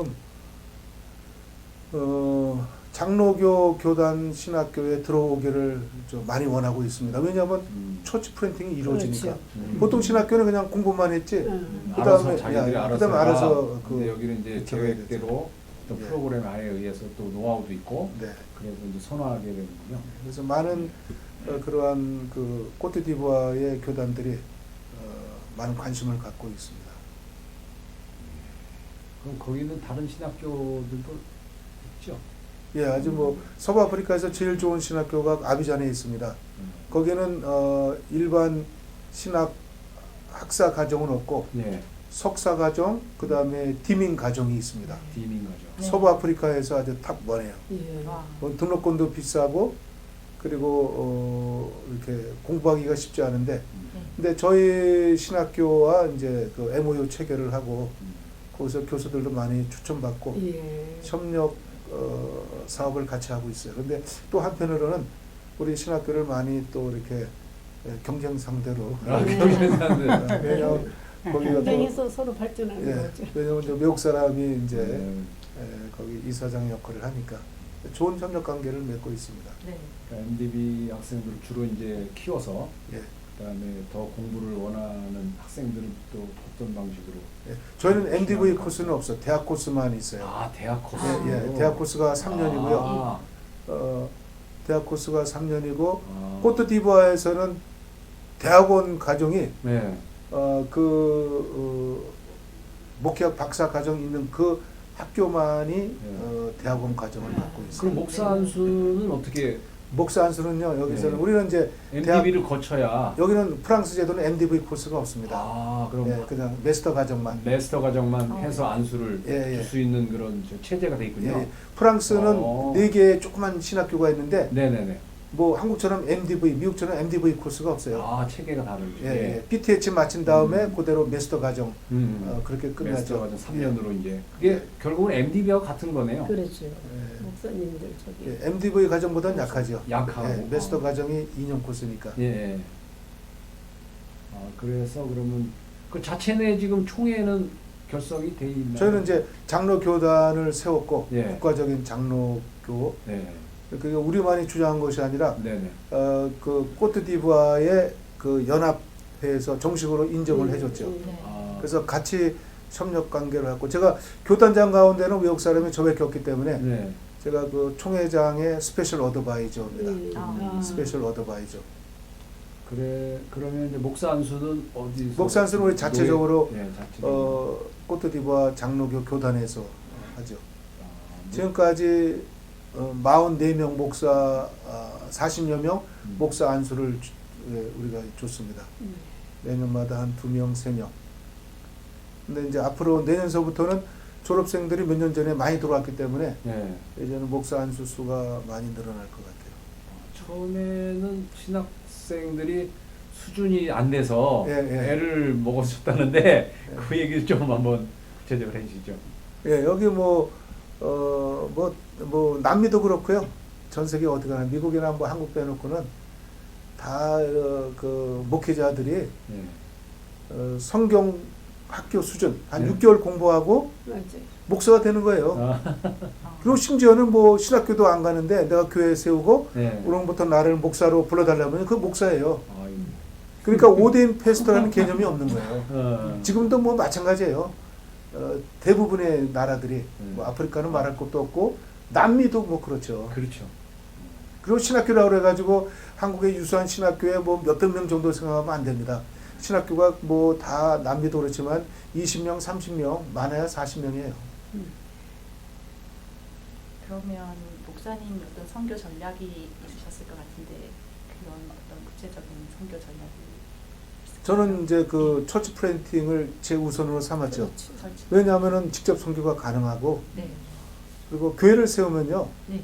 장로교 교단 신학교에 들어오기를 좀 많이 원하고 있습니다. 왜냐하면 처치 프린팅이 이루어지니까. 그렇죠. 보통 신학교는 그냥 공부만 했지. 알아서 그다음에 자기들이 야, 알아서. 그다음에 알아서 근데 여기는 이제 들어가야 계획대로 또 예. 프로그램 안에 의해서 또 노하우도 있고 네. 그래서 이제 선호하게 되는군요. 그래서 많은 그러한 그 코트디부아의 교단들이 많은 관심을 갖고 있습니다. 그럼 거기는 다른 신학교들도 있죠? 예, 아주 뭐 서부아프리카에서 제일 좋은 신학교가 아비잔에 있습니다. 거기는 일반 신학 학사 과정은 없고 네. 석사 과정, 그 다음에 디밍 과정이 있습니다. 디밍 거죠. 네. 서부아프리카에서 아주 탑 원이에요. 예. 와. 등록금도 비싸고 그리고 이렇게 공부하기가 쉽지 않은데, 근데 저희 신학교와 이제 그 MOU 체결을 하고 거기서 교수들도 많이 추천받고 예. 협력 사업을 같이 하고 있어요. 근데 또 한편으로는 우리 신학교를 많이 또 이렇게 경쟁 상대로 경쟁사들. 왜냐하면 거기가 또 경쟁해서 서로 발전하는 거죠. 왜냐하면 이제 외국 사람이 이제 네. 거기 이사장 역할을 하니까 좋은 협력 관계를 맺고 있습니다. 네. 그러니까 MDB 학생들을 주로 이제 키워서 예. 그다음에 더 공부를 원하는 학생들은 또 어떤 방식으로? 예. 저희는 MDV 코스는 없어. 대학 코스만 있어요. 아, 대학 코스. 예, 대학 코스가 3년이고요. 아, 대학 코스가 3년이고 아. 코트디부아에서는 대학원 과정이 네. 목회학 박사 과정 있는 그 학교만이 대학원 과정을 갖고 그럼 있어요. 목사 안수는 어떻게 목사 안수는요, 여기서는 네. 우리는 이제 MDB를 거쳐야? 여기는 프랑스 제도는 MDV 코스가 없습니다. 아, 그럼 예, 그냥 마스터 과정만. 마스터 과정만 해서 안수를 예, 예. 줄 수 있는 그런 체제가 돼 예, 있군요. 예. 프랑스는 어. 4개의 조그만 신학교가 있는데 네네네. 뭐 한국처럼 MDV, 미국처럼 MDV 코스가 없어요. 아, 체계가 다르죠. 예, 예. PTH 마친 다음에 그대로 마스터 과정 음. 그렇게 마스터 끝나죠. 과정 3년으로 이제 그게 결국은 MDB하고 같은 거네요. 그렇죠. 예. 목사님들 저기. 예, MDV 과정보다는 약하죠. 약하고. 예, 마스터 과정이 2년 코스니까. 예. 아, 그래서 그러면 그 자체 내 지금 총회는 결석이 돼 있나요? 저희는 이제 장로 교단을 세웠고 예. 국가적인 장로교. 네. 그게 우리만이 주장한 것이 아니라 네네. 그 코트디부아의 그 연합회에서 정식으로 인정을 해줬죠. 네. 아, 그래서 같이 협력 관계를 갖고 제가 교단장 가운데는 외국 사람이 저밖에 없기 때문에 네. 제가 그 총회장의 스페셜 어드바이저입니다. 아. 스페셜 어드바이저. 그래 그러면 이제 목사 안수는 어디서? 목사 안수는 우리 자체적으로 예, 자체적으로. 코트디부아 장로교 교단에서 하죠. 아, 지금까지 44명 목사 40여 명 목사 안수를 우리가 줬습니다. 내년마다 한 2명, 3명. 근데 이제 앞으로 내년서부터는 졸업생들이 몇 년 전에 많이 들어왔기 때문에 네. 이제는 목사 안수 수가 많이 늘어날 것 같아요. 처음에는 신학생들이 수준이 안 돼서 예, 예. 애를 먹었었다는데 그 얘기를 좀 한번 구체적으로 해주시죠. 예, 여기 남미도 그렇고요. 전 세계 어디 가나 미국이나 뭐 한국 빼놓고는 다 그 목회자들이 네. 성경 학교 수준 한 네. 6개월 공부하고 맞아요. 목사가 되는 거예요. 아, 그리고 심지어는 뭐 신학교도 안 가는데 내가 교회 세우고 네. 오늘부터 나를 목사로 불러달라면 그 목사예요. 아이고. 그러니까 오데인 패스터라는 개념이 없는 거예요. 어. 지금도 뭐 마찬가지예요. 대부분의 나라들이 뭐 아프리카는 말할 것도 없고 남미도 뭐 그렇죠. 그렇죠. 그리고 신학교라고 그래가지고 한국의 유수한 신학교에 뭐 몇백 명 정도 생각하면 안 됩니다. 신학교가 뭐 다 남미도 그렇지만 20명, 30명, 많아야 40명이에요. 그러면 목사님 어떤 선교 전략이 있으셨을 것 같은데 그런 어떤 구체적인 선교 전략이 있을까요? 저는 이제 그 처치 플랜팅을 제 우선으로 삼았죠. 그렇지. 설치. 왜냐하면은 직접 선교가 가능하고 네. 그리고 교회를 세우면요. 네.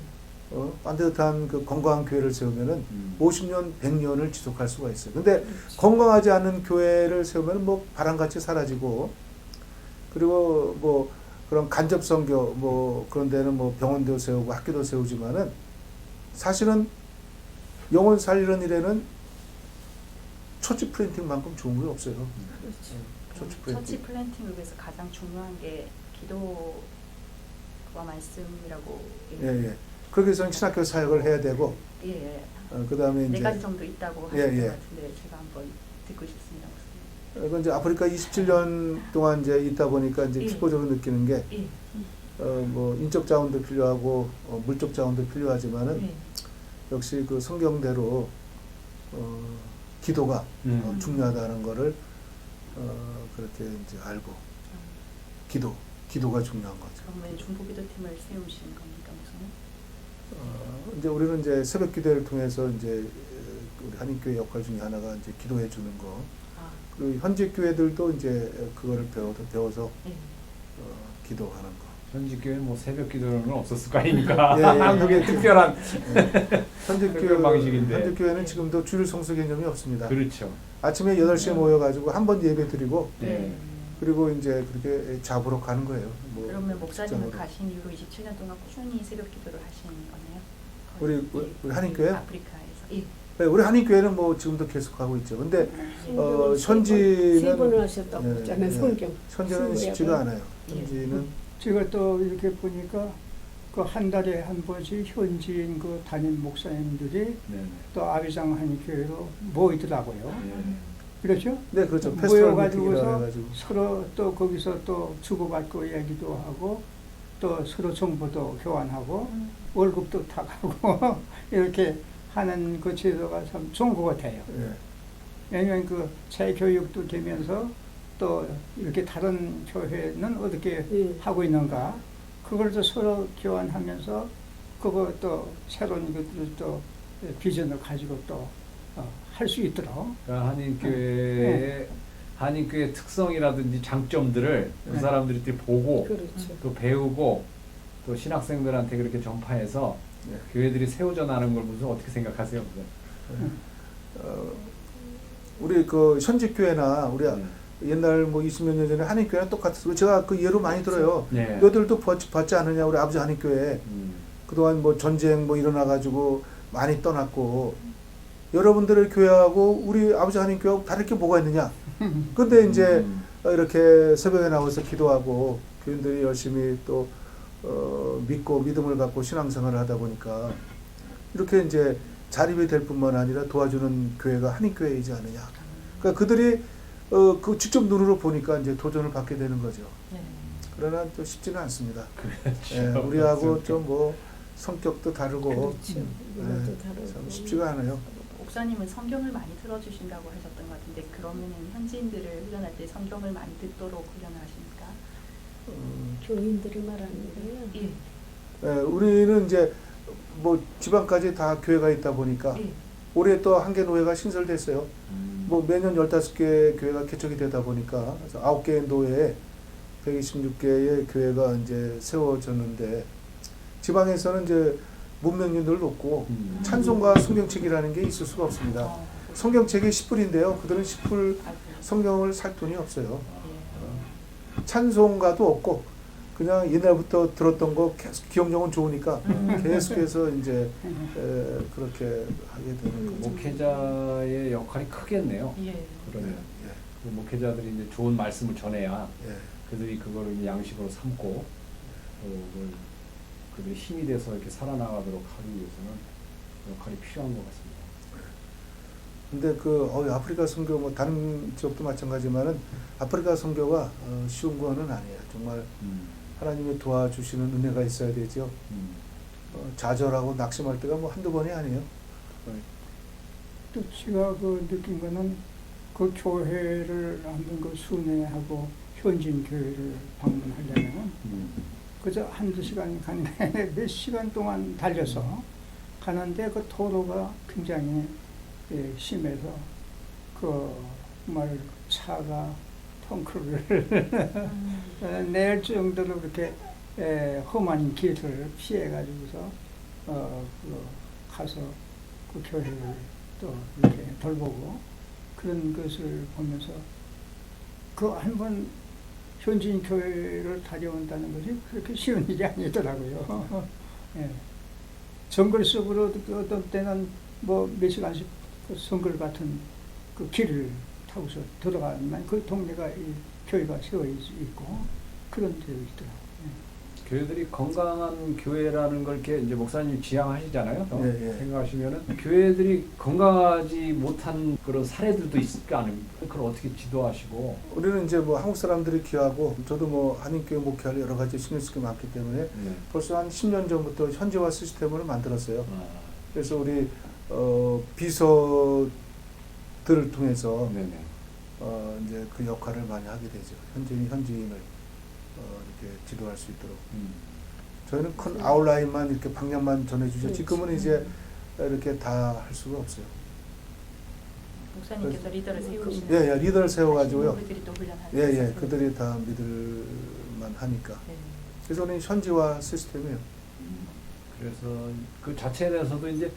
반듯한 그 건강한 교회를 세우면은 50년, 100년을 지속할 수가 있어요. 근데 그렇지. 건강하지 않은 교회를 세우면 뭐 바람같이 사라지고 그리고 뭐 그런 간접 선교 뭐 그런 데는 뭐 병원도 세우고 학교도 세우지만은 사실은 영혼 살리는 일에는 처치 플랜팅만큼 좋은 게 없어요. 그렇지. 처치 처치 플랜팅. 플랜팅을 위해서 가장 중요한 게 기도와 말씀이라고. 예, 예. 그렇게 해서 신학교 사역을 해야 되고 예. 그다음에 네 이제 가지 정도 있다고 예, 하셨던 예. 것 같은데 제가 한번 듣고 싶습니다. 이건 이제 아프리카 27년 동안 이제 있다 보니까 이제 예. 피부적으로 느끼는 게 예. 뭐 인적 자원도 필요하고 물적 자원도 필요하지만은 예. 역시 그 성경대로 기도가 중요하다는 거를 그렇게 이제 알고 기도가 중요한 거죠. 그러면 중보기도팀을 세우신 겁니까, 목사님? 이제 우리는 이제 새벽 기도를 통해서 이제 우리 한인교회 역할 중에 하나가 이제 기도해 주는 거. 아, 그리고 현지 교회들도 이제 그거를 배워서 예. 기도하는 거. 현지 교회 뭐 새벽 기도는 없었을 거 아닙니까? 예, 예. 한국의 특별한 현지 특별 방식인데. 현지 교회는 지금도 주일 성수 개념이 없습니다. 그렇죠. 아침에 8시에 모여가지고 한 번 예배 드리고 네. 그리고 이제 그렇게 잡으러 가는 거예요. 뭐 그러면 목사님은 직장으로. 가신 이후로 27년 동안 꾸준히 새벽 기도를 하시는 거네요? 우리 한인교회요? 아프리카에서. 예. 네, 우리 한인교회는 뭐 지금도 계속하고 있죠. 근데 성경을 현지는- 세 번을 하셨다고 예, 했잖아요. 예. 성경. 현재는 쉽지가 않아요. 현지는 제가 또 이렇게 보니까 그 한 달에 한 번씩 현지인 그 담임 목사님들이 네. 또 아비장 한인교회로 모이더라고요. 네. 그렇죠? 네 그렇죠. 페스티벌 미팅이라고 모여가지고서 해가지고 서로 또 거기서 또 주고받고 얘기도 하고 또 서로 정보도 교환하고 월급도 타가고 이렇게 하는 그 제도가 참 좋은 것 같아요. 예. 왜냐하면 그 재교육도 되면서 또 이렇게 다른 교회는 어떻게 예. 하고 있는가 그걸 또 서로 교환하면서 그거 또 새로운 것들을 또 비전을 가지고 또 할 수 있도록 그러니까 한인교회의 한인교회 특성이라든지 장점들을 그 사람들이 보고 그렇죠. 또 배우고 또 신학생들한테 그렇게 전파해서 네. 교회들이 세워져 나는 걸 보면서 어떻게 생각하세요? 우리 그 현지 교회나 우리 네. 옛날 뭐 20몇 년 전에 한인교회랑 똑같았어요. 제가 그 예로 많이 들어요. 네. 너희들도 받지 않느냐 우리 아버지 한인교회 그동안 뭐 전쟁 뭐 일어나가지고 많이 떠났고 여러분들의 교회하고 우리 아버지 한인교회하고 다를 게 뭐가 있느냐. 근데 이제 이렇게 새벽에 나와서 기도하고 교인들이 열심히 또 믿고 믿음을 갖고 신앙생활을 하다 보니까 이렇게 이제 자립이 될 뿐만 아니라 도와주는 교회가 한인교회이지 않느냐. 그러니까 그들이 그 직접 눈으로 보니까 이제 도전을 받게 되는 거죠. 네. 그러나 또 쉽지는 않습니다. 그렇죠. 예, 우리하고 맞습니다. 좀 뭐 성격도 다르고 그렇죠. 이것도 예, 다르고. 참 쉽지가 않아요. 목사님은 성경을 많이 들어주신다고 하셨던 것 같은데 그러면은 현지인들을 훈련할 때 성경을 많이 듣도록 훈련을 하십니까? 음, 교인들이 말하는 거예요. 예. 예, 우리는 이제 뭐 지방까지 다 교회가 있다 보니까 예. 올해 또 한 개 노회가 신설됐어요. 음. 뭐 매년 15개 교회가 개척이 되다 보니까 그래서 9개 노회에 126개의 교회가 이제 세워졌는데 지방에서는 이제 문명률도 높고 찬송과 성경책이라는 게 있을 수가 없습니다. 어, 성경책이 10불인데요. 그들은 10불 아이고. 성경을 살 돈이 없어요. 예. 찬송가도 없고 그냥 옛날부터 들었던 거 계속 기억력은 좋으니까 계속해서 이제 그렇게 하게 되는 거죠. 목회자의 역할이 크겠네요. 예. 그러면 예, 그 목회자들이 이제 좋은 말씀을 전해야 예. 그들이 그거를 이제 양식으로 삼고 또 그걸 그들이 힘이 돼서 이렇게 살아나가도록 하기 위해서는 역할이 필요한 것 같습니다. 근데 아프리카 선교 뭐 다른 지역도 마찬가지지만은 아프리카 선교가 쉬운 거는 아니에요. 정말 하나님이 도와주시는 은혜가 있어야 되죠. 좌절하고 낙심할 때가 뭐 한두 번이 아니에요. 또 제가 그 느낀 거는 그 교회를 한번 그 순회하고 현진 교회를 방문하려면 그저 한두 시간 가는데 몇 시간 동안 달려서 가는데 그 도로가 굉장히 심해서 그 정말 차가 펑크를 낼 정도로 그렇게 험한 길을 피해가지고서 가서 그 교회를 또 이렇게 돌보고 그런 것을 보면서 그 한번 현진 교회를 다녀온다는 것이 그렇게 쉬운 일이 아니더라고요. 예. 정글 속으로 어떤 때는 뭐 몇 시간씩 그 정글 같은 그 길을 타고서 들어가면 그 동네가 교회가 세워 있고 그런 데도 있더라고요. 교회들이 건강한 교회라는 걸 이렇게 이제 목사님이 지향하시잖아요. 예, 예. 생각하시면은 교회들이 건강하지 못한 그런 사례들도 있을 거 아닙니까? 그걸 어떻게 지도하시고? 우리는 이제 뭐 한국 사람들이 귀하고 저도 뭐 한인교회 목회할 여러 가지 신경 쓸 게 많기 때문에 네. 벌써 한 10년 전부터 현지화 시스템을 만들었어요. 그래서 우리 비서들을 통해서 네네. 이제 그 역할을 많이 하게 되죠. 현지인을 이렇게 지도할 수 있도록. 저희는 큰 아웃라인만 이렇게 방향만 전해주죠. 지금은 이제 이렇게 다 할 수가 없어요. 목사님께서 리더를 세우시는. 예, 예, 리더를 세워가지고요. 그들이 또 훈련하는. 예, 예, 그들이 다 믿을만 하니까. 네. 그래서 우리 현지화 시스템이에요. 그래서 그 자체 내에서도 이제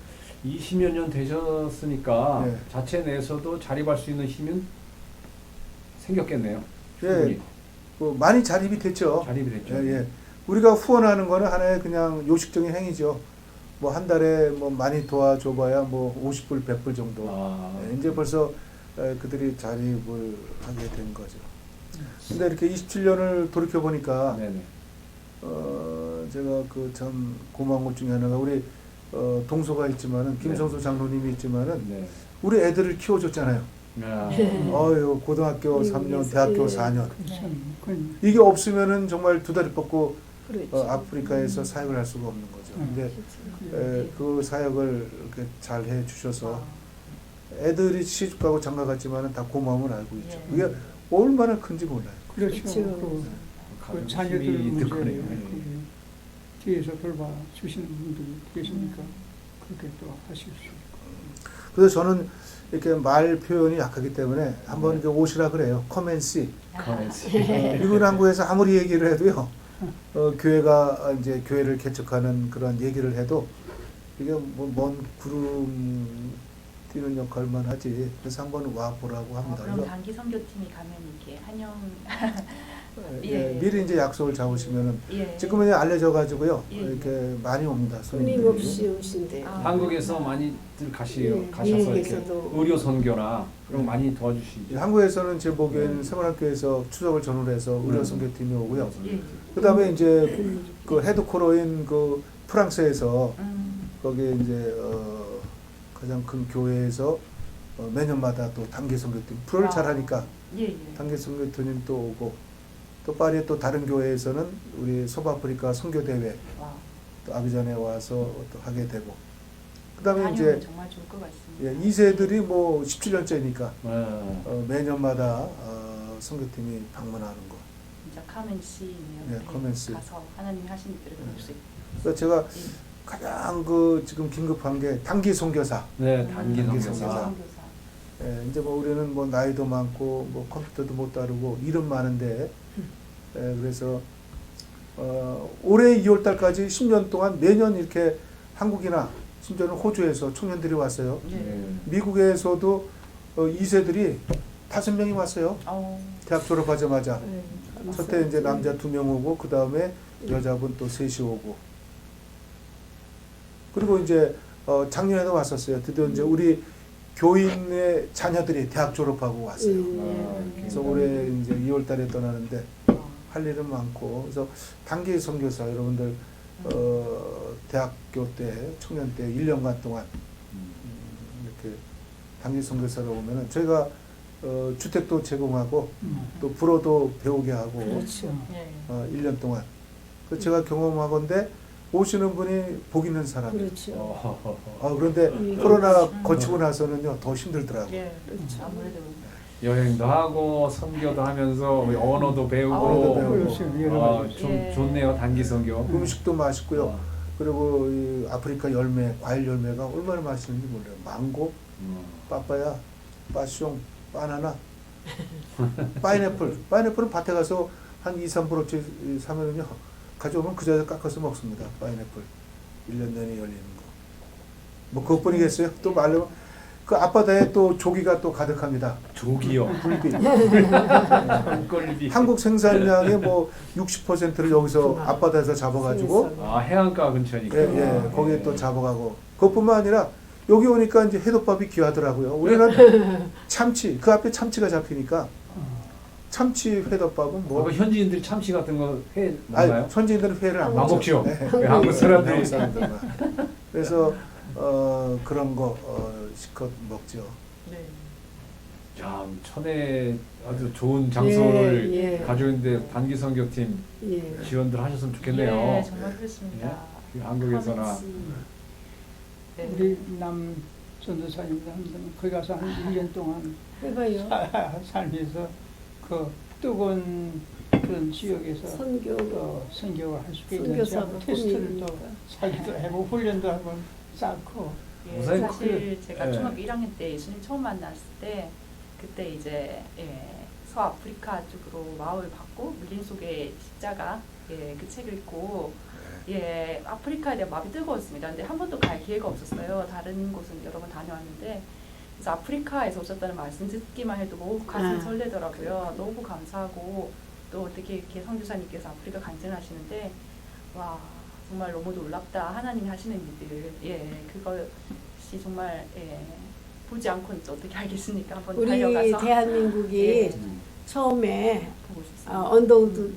20여 년 되셨으니까 네. 자체 내에서도 자립할 수 있는 힘은 생겼겠네요. 예, 충분히. 많이 자립이 됐죠. 자립이 됐죠. 예, 예. 우리가 후원하는 거는 하나의 그냥 요식적인 행위죠. 뭐 한 달에 뭐 많이 도와줘봐야 뭐 50불, 100불 정도. 예, 이제 벌써 그들이 자립을 하게 된 거죠. 근데 이렇게 27년을 돌이켜 보니까 네네. 제가 그 참 고마운 것 중에 하나가 우리 동서가 있지만은 김성수 장로님이 있지만은 네. 우리 애들을 키워줬잖아요. 아, 어유 고등학교 3년, 대학교 4년. 참, 이게 없으면은 정말 두 다리 뻗고 그렇죠. 아프리카에서 사역을 할 수가 없는 거죠. 근데 그 사역을 이렇게 잘 해주셔서 애들이 시집 가고 장가 갔지만은 다 고마움을 알고 있죠. 예. 그게 얼마나 큰지 몰라요. 그렇죠. 그렇죠. 그 자녀들 힘이 문제에 득하네요. 그 뒤에서 돌봐 주시는 분들이 계시니까 그렇게 또 하실 수 있고. 그래서 저는 이렇게 말 표현이 약하기 때문에 한번 이렇게 오시라 그래요. 커맨시. 커맨시. 미국 한국에서 아무리 얘기를 해도요. 교회가 이제 교회를 개척하는 그런 얘기를 해도 이게 뭐 먼 구름 뛰는 역할만 하지. 그래서 한번 와 보라고 합니다. 그럼 그래서 단기 선교팀이 가면 이렇게 한영. 예, 예. 미리 이제 약속을 잡으시면은 예. 지금은 알려져 가지고요. 예. 이렇게 많이 옵니다. 손님들이. 끊임없이 오신대요. 아. 한국에서 많이들 가셔서 이렇게 미국에서도. 의료 선교나 그런 거 많이 도와주시죠. 한국에서는 제 보기에는 세문학교에서 추석을 전후로 해서 의료 선교팀이 오고요. 예. 그다음에 이제 그 헤드코러인 그 프랑스에서 거기에 이제 가장 큰 교회에서 매년마다 또 단기 선교팀 프로를 아. 잘하니까 예, 예. 단기 선교팀 또 오고 또 파리에 또 다른 교회에서는 우리 소아프리카 선교 대회 와. 또 아비잔에 와서 또 하게 되고 그다음에 다녀오면 이제 정말 좋을 것 같습니다. 예, 2세들이 뭐 17년째니까 아, 매년마다 선교팀이 방문하는 거. 진짜 카멘 씨네요. 예, 카멘 씨. 가서 하나님이 하신 일들을 볼 수 있고. 그래서 제가 가장 그 지금 긴급한 게 단기 선교사. 네, 단기 단기 선교사. 선교사. 선교사. 예, 이제 뭐 우리는 뭐 나이도 많고 뭐 컴퓨터도 못 다루고 이름 많은데 그래서 올해 2월 달까지 10년 동안 매년 이렇게 한국이나 심지어는 호주에서 청년들이 왔어요. 네. 미국에서도 2세들이 5명이 왔어요. 대학 졸업하자마자. 네, 첫해 이제 남자 2명 오고 그 다음에 여자분 또 3이 오고. 그리고 이제 작년에도 왔었어요. 드디어 이제 우리 교인의 자녀들이 대학 졸업하고 왔어요. 그래서 올해 이제 2월 달에 떠나는데 할 일은 많고, 그래서 단기 선교사 여러분들 대학교 때 청년 때 1년간 동안 이렇게 단기 선교사로 오면은 저희가 주택도 제공하고 또 불어도 배우게 하고 그렇죠. 예. 1년 동안 그 제가 경험하건데 오시는 분이 복 있는 사람이에요. 그렇죠. 그런데 음. 코로나 거치고 나서는요 더 힘들더라고요. 예. 그렇죠. 아무래도 여행도 하고 선교도 하면서 언어도 배우고 언어도 배우고. 그렇죠. 여러 가지. 좀 예. 좋네요, 단기 선교. 음식도 맛있고요. 어. 그리고 이 아프리카 열매, 과일 열매가 얼마나 맛있는지 몰라요. 망고, 빠빠야, 빠숑, 바나나, 파인애플. 파인애플은 밭에 가서 한 2~3%씩 사면은요, 가져오면 그 자리에 깎아서 먹습니다. 파인애플. 1년 내내 열리는 거. 뭐 그것뿐이겠어요? 또 말로 그 앞바다에 또 조기가 또 가득합니다. 조기요. 굴비. 꼴비. 한국 생산량의 뭐 60%를 여기서 앞바다에서 잡아가지고 해안가 근처니까. 예, 거기에 또 잡아가고 그것뿐만 아니라 여기 오니까 이제 회덮밥이 귀하더라고요. 우리는 참치 그 앞에 참치가 잡히니까 참치 회덮밥은 뭐 현지인들이 참치 같은 거 해 아니, 먹나요? 현지인들은 회를 안 안 먹죠. 먹죠. 네. 네, 한국 사람들이. 한국 사람들만. 그래서 그런 거 실컷 먹죠. 네. 참 천혜 아주 좋은 장소를 예, 예. 가지고 있는데 단기 선교팀 예. 지원들 하셨으면 좋겠네요. 예, 정말 그렇습니다. 예? 한국에서나 네. 우리 남 전도사님들 거기 가서 한 1년 동안 해봐요. 살면서 그 뜨거운 그런 지역에서 선교. 선교를 할 수 있게 선교사가 테스트를 또 꿈입니다. 사기도 해보고 훈련도 한번 쌓고 예, 목사님 사실 그게- 제가 예. 중학교 1학년 때 예수님 처음 만났을 때 그때 이제 서아프리카 쪽으로 마음을 받고 밀림 속의 십자가 그 책을 읽고 아프리카에 대한 마음이 뜨거웠습니다. 근데 한 번도 갈 기회가 없었어요. 다른 곳은 여러 번 다녀왔는데 그래서 아프리카에서 오셨다는 말씀 듣기만 해도 너무 가슴이 설레더라고요. 너무 감사하고 또 어떻게 이렇게 선교사님께서 아프리카 간증하시는데 와 정말 너무 놀랍다. 하나님이 하시는 일들 그것이 정말 보지 않고는 또 어떻게 알겠습니까? 한번 우리 달려가서 대한민국이 예. 처음에 보고 싶습니다. 언더우드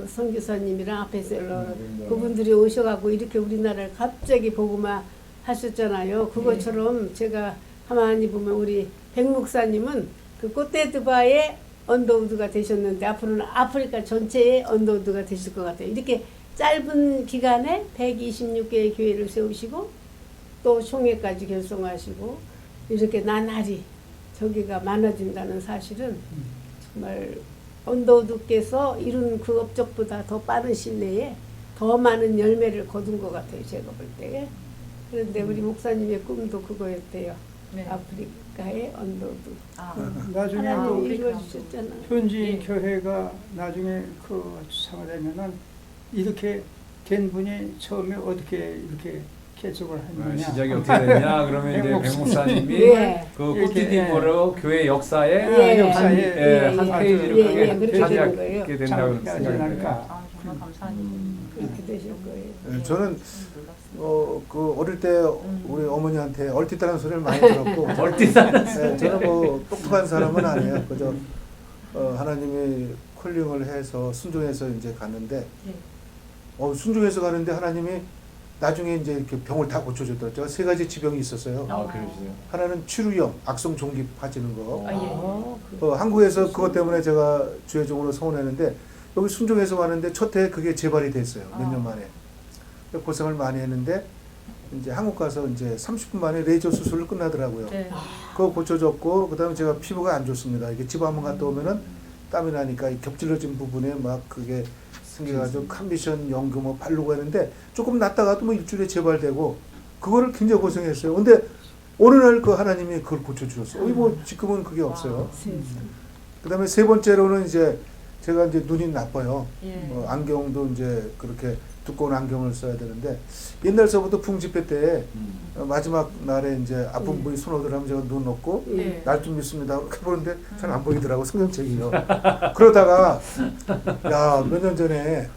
선교사님이랑 아페셀러 그분들이 오셔갖고 이렇게 우리나라를 갑자기 보고만 하셨잖아요. 그것처럼 제가 가만히 보면 우리 백 목사님은 그 꽃데드바의 언더우드가 되셨는데 앞으로는 아프리카 전체의 언더우드가 되실 것 같아요. 이렇게 짧은 기간에 126개의 교회를 세우시고 또 총회까지 결성하시고 이렇게 나날이 저기가 많아진다는 사실은 정말 언더우드께서 이룬 그 업적보다 더 빠른 시내에 더 많은 열매를 거둔 것 같아요. 제가 볼 때. 그런데 우리 목사님의 꿈도 그거였대요. 네. 아프리카의 언더우드. 나중에 하나님 그 이루어주셨잖아. 현지 예. 교회가 나중에 그 상되면은 이렇게 된 분이 처음에 어떻게 이렇게 개척을 했느냐. 시작이 어떻게 됐냐? 그러면 이제 백 목사님이 예. 그 이렇게, 꽃디디보로 교회 역사에 예, 역사에 한 예, 페이지를 예, 크게 예, 그렇게 되는 거예요. 차지하게 된다고 참 생각해요. 아 정말 감사한 그렇게 되실 거예요. 예, 저는 놀랍습니다. 그 어릴 때 우리 어머니한테 얼티다는 소리를 많이 들었고 얼티다는 저는 뭐 똑똑한 사람은 아니에요. 그저 하나님이 콜링을 해서 순종해서 이제 갔는데 순종해서 가는데 하나님이 나중에 이제 이렇게 병을 다 고쳐줬더라고요. 제가 3가지 지병이 있었어요. 그러시죠. 하나는 치루염, 악성 종기 파지는 거. 예. 한국에서 그것 때문에 제가 주회종으로 서원했는데 여기 순종해서 왔는데 첫 해에 그게 재발이 됐어요. 몇 년 만에. 고생을 많이 했는데 이제 한국 가서 이제 30분 만에 레이저 수술을 끝나더라고요. 네. 그거 고쳐줬고 그다음에 제가 피부가 안 좋습니다. 이게 집 한번 갔다 오면은 땀이 나니까 이 겹질러진 부분에 막 그게 생겨가지고 컨디션 연금 뭐 바르고 하는데 조금 났다가도 뭐 일주일에 재발되고 그거를 굉장히 고생했어요. 근데 어느 날 그 하나님이 그걸 고쳐주셨어요. 뭐 지금은 그게 없어요. 그다음에 세 번째로는 이제 제가 이제 눈이 나빠요. 예. 안경도 이제 그렇게 두꺼운 안경을 써야 되는데 옛날서부터 풍집회 때 마지막 날에 이제 아픈 분이 손오더라면 제가 눈 넣고 예. 날 좀 믿습니다. 그렇게 보는데 잘 안 보이더라고 성경책이요. 그러다가 야 몇 년 전에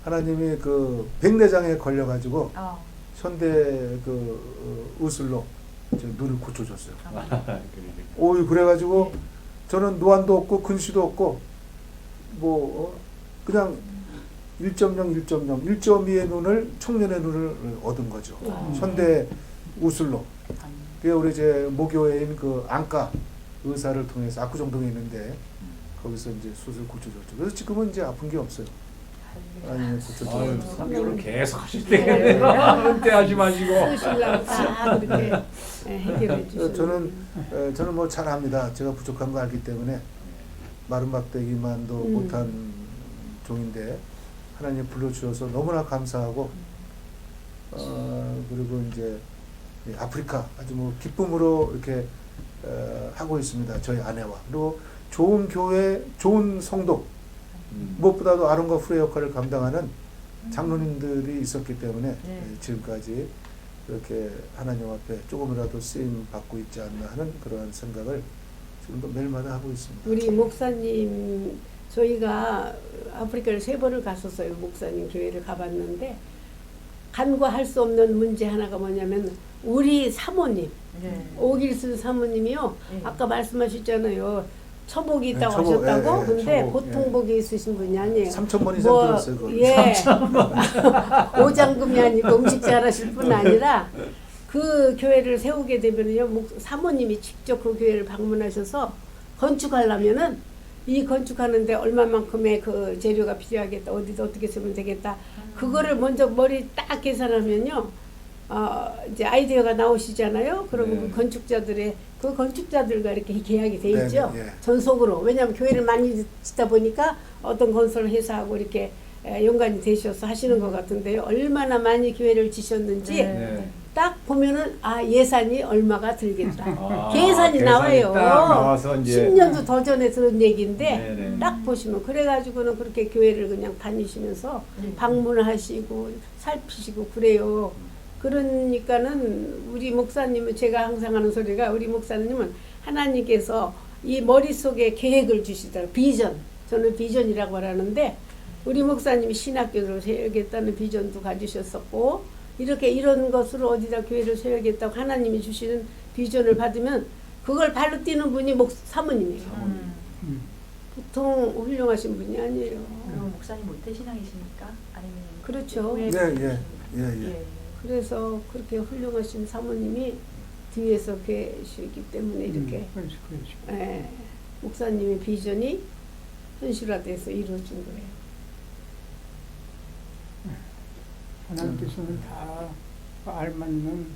하나님이 그 백내장에 걸려가지고 아, 현대 그 의술로 제 눈을 고쳐줬어요. 그러니까. 오이 그래가지고 저는 노안도 없고 근시도 없고 뭐 그냥 1.0, 1.2의 눈을 청년의 눈을 얻은 거죠. 현대 우술로. 그게 우리 이제 모교회인 그 안과 의사를 통해서 압구정동에 있는데 거기서 이제 수술 고쳐줬죠. 그래서 지금은 이제 아픈 게 없어요. 아니 고쳐줘. 아유, 선교를 계속 하실 때 은퇴하지 마시고. 쓰시려고 다 그렇게 해결해 주시는. 저는 뭐 잘합니다. 제가 부족한 거 알기 때문에 마른 막대기만도 못한 종인데 하나님 불러주셔서 너무나 감사하고 그리고 이제 아프리카 아주 뭐 기쁨으로 이렇게 하고 있습니다. 저희 아내와 그리고 좋은 교회, 좋은 성도 무엇보다도 아론과 후레 역할을 감당하는 장로님들이 있었기 때문에 지금까지 그렇게 하나님 앞에 조금이라도 쓰임 받고 있지 않나 하는 그러한 생각을 지금도 매일마다 하고 있습니다. 우리 목사님 저희가 아프리카를 3번을 갔었어요. 목사님 교회를 가봤는데 간과할 수 없는 문제 하나가 뭐냐면 우리 사모님 예. 오길순 사모님이요. 예. 아까 말씀하셨잖아요. 처복이 있다고 처복, 하셨다고. 예, 근데 처복, 보통복이 있으신 분이 아니에요. 3,000번 이상 뭐, 들었어요. 그거. 예. 오장금이 아니고 음식 잘하실 뿐 아니라 그 교회를 세우게 되면요, 사모님이 직접 그 교회를 방문하셔서 건축하려면은 이 건축하는데 얼마만큼의 그 재료가 필요하겠다, 어디서 어떻게 쓰면 되겠다, 그거를 먼저 머리 딱 계산하면요, 이제 아이디어가 나오시잖아요. 그러면 네. 그 건축자들의 그 건축자들과 이렇게 계약이 돼 있죠. 네, 네, 예. 전속으로. 왜냐하면 교회를 많이 짓다 보니까 어떤 건설 회사하고 이렇게 연관이 되셔서 하시는 것 같은데요. 얼마나 많이 교회를 지셨는지 네. 딱 보면은 예산이 얼마가 들겠다. 아, 계산이 나와요. 딱 나와서 이제 10년도 더 전에 들은 얘기인데 네네. 딱 보시면 그래가지고는 그렇게 교회를 그냥 다니시면서 방문하시고 살피시고 그래요. 그러니까는 우리 목사님은 제가 항상 하는 소리가 우리 목사님은 하나님께서 이 머릿속에 계획을 주시더라고요. 비전. 저는 비전이라고 하는데 우리 목사님이 신학교를 세우겠다는 비전도 가지셨었고 이렇게 이런 것으로 어디다 교회를 세우겠다고 하나님이 주시는 비전을 받으면 그걸 발로 뛰는 분이 사모님이에요. 보통 훌륭하신 분이 아니에요. 그럼 목사님 모태신앙이십니까? 아니면 그렇죠. 교회 예, 분이십니까? 예. 그래서 그렇게 훌륭하신 사모님이 뒤에서 계시기 때문에 이렇게 그렇죠. 목사님의 비전이 현실화돼서 이루어진 거예요. 하나님께서는 다 알맞는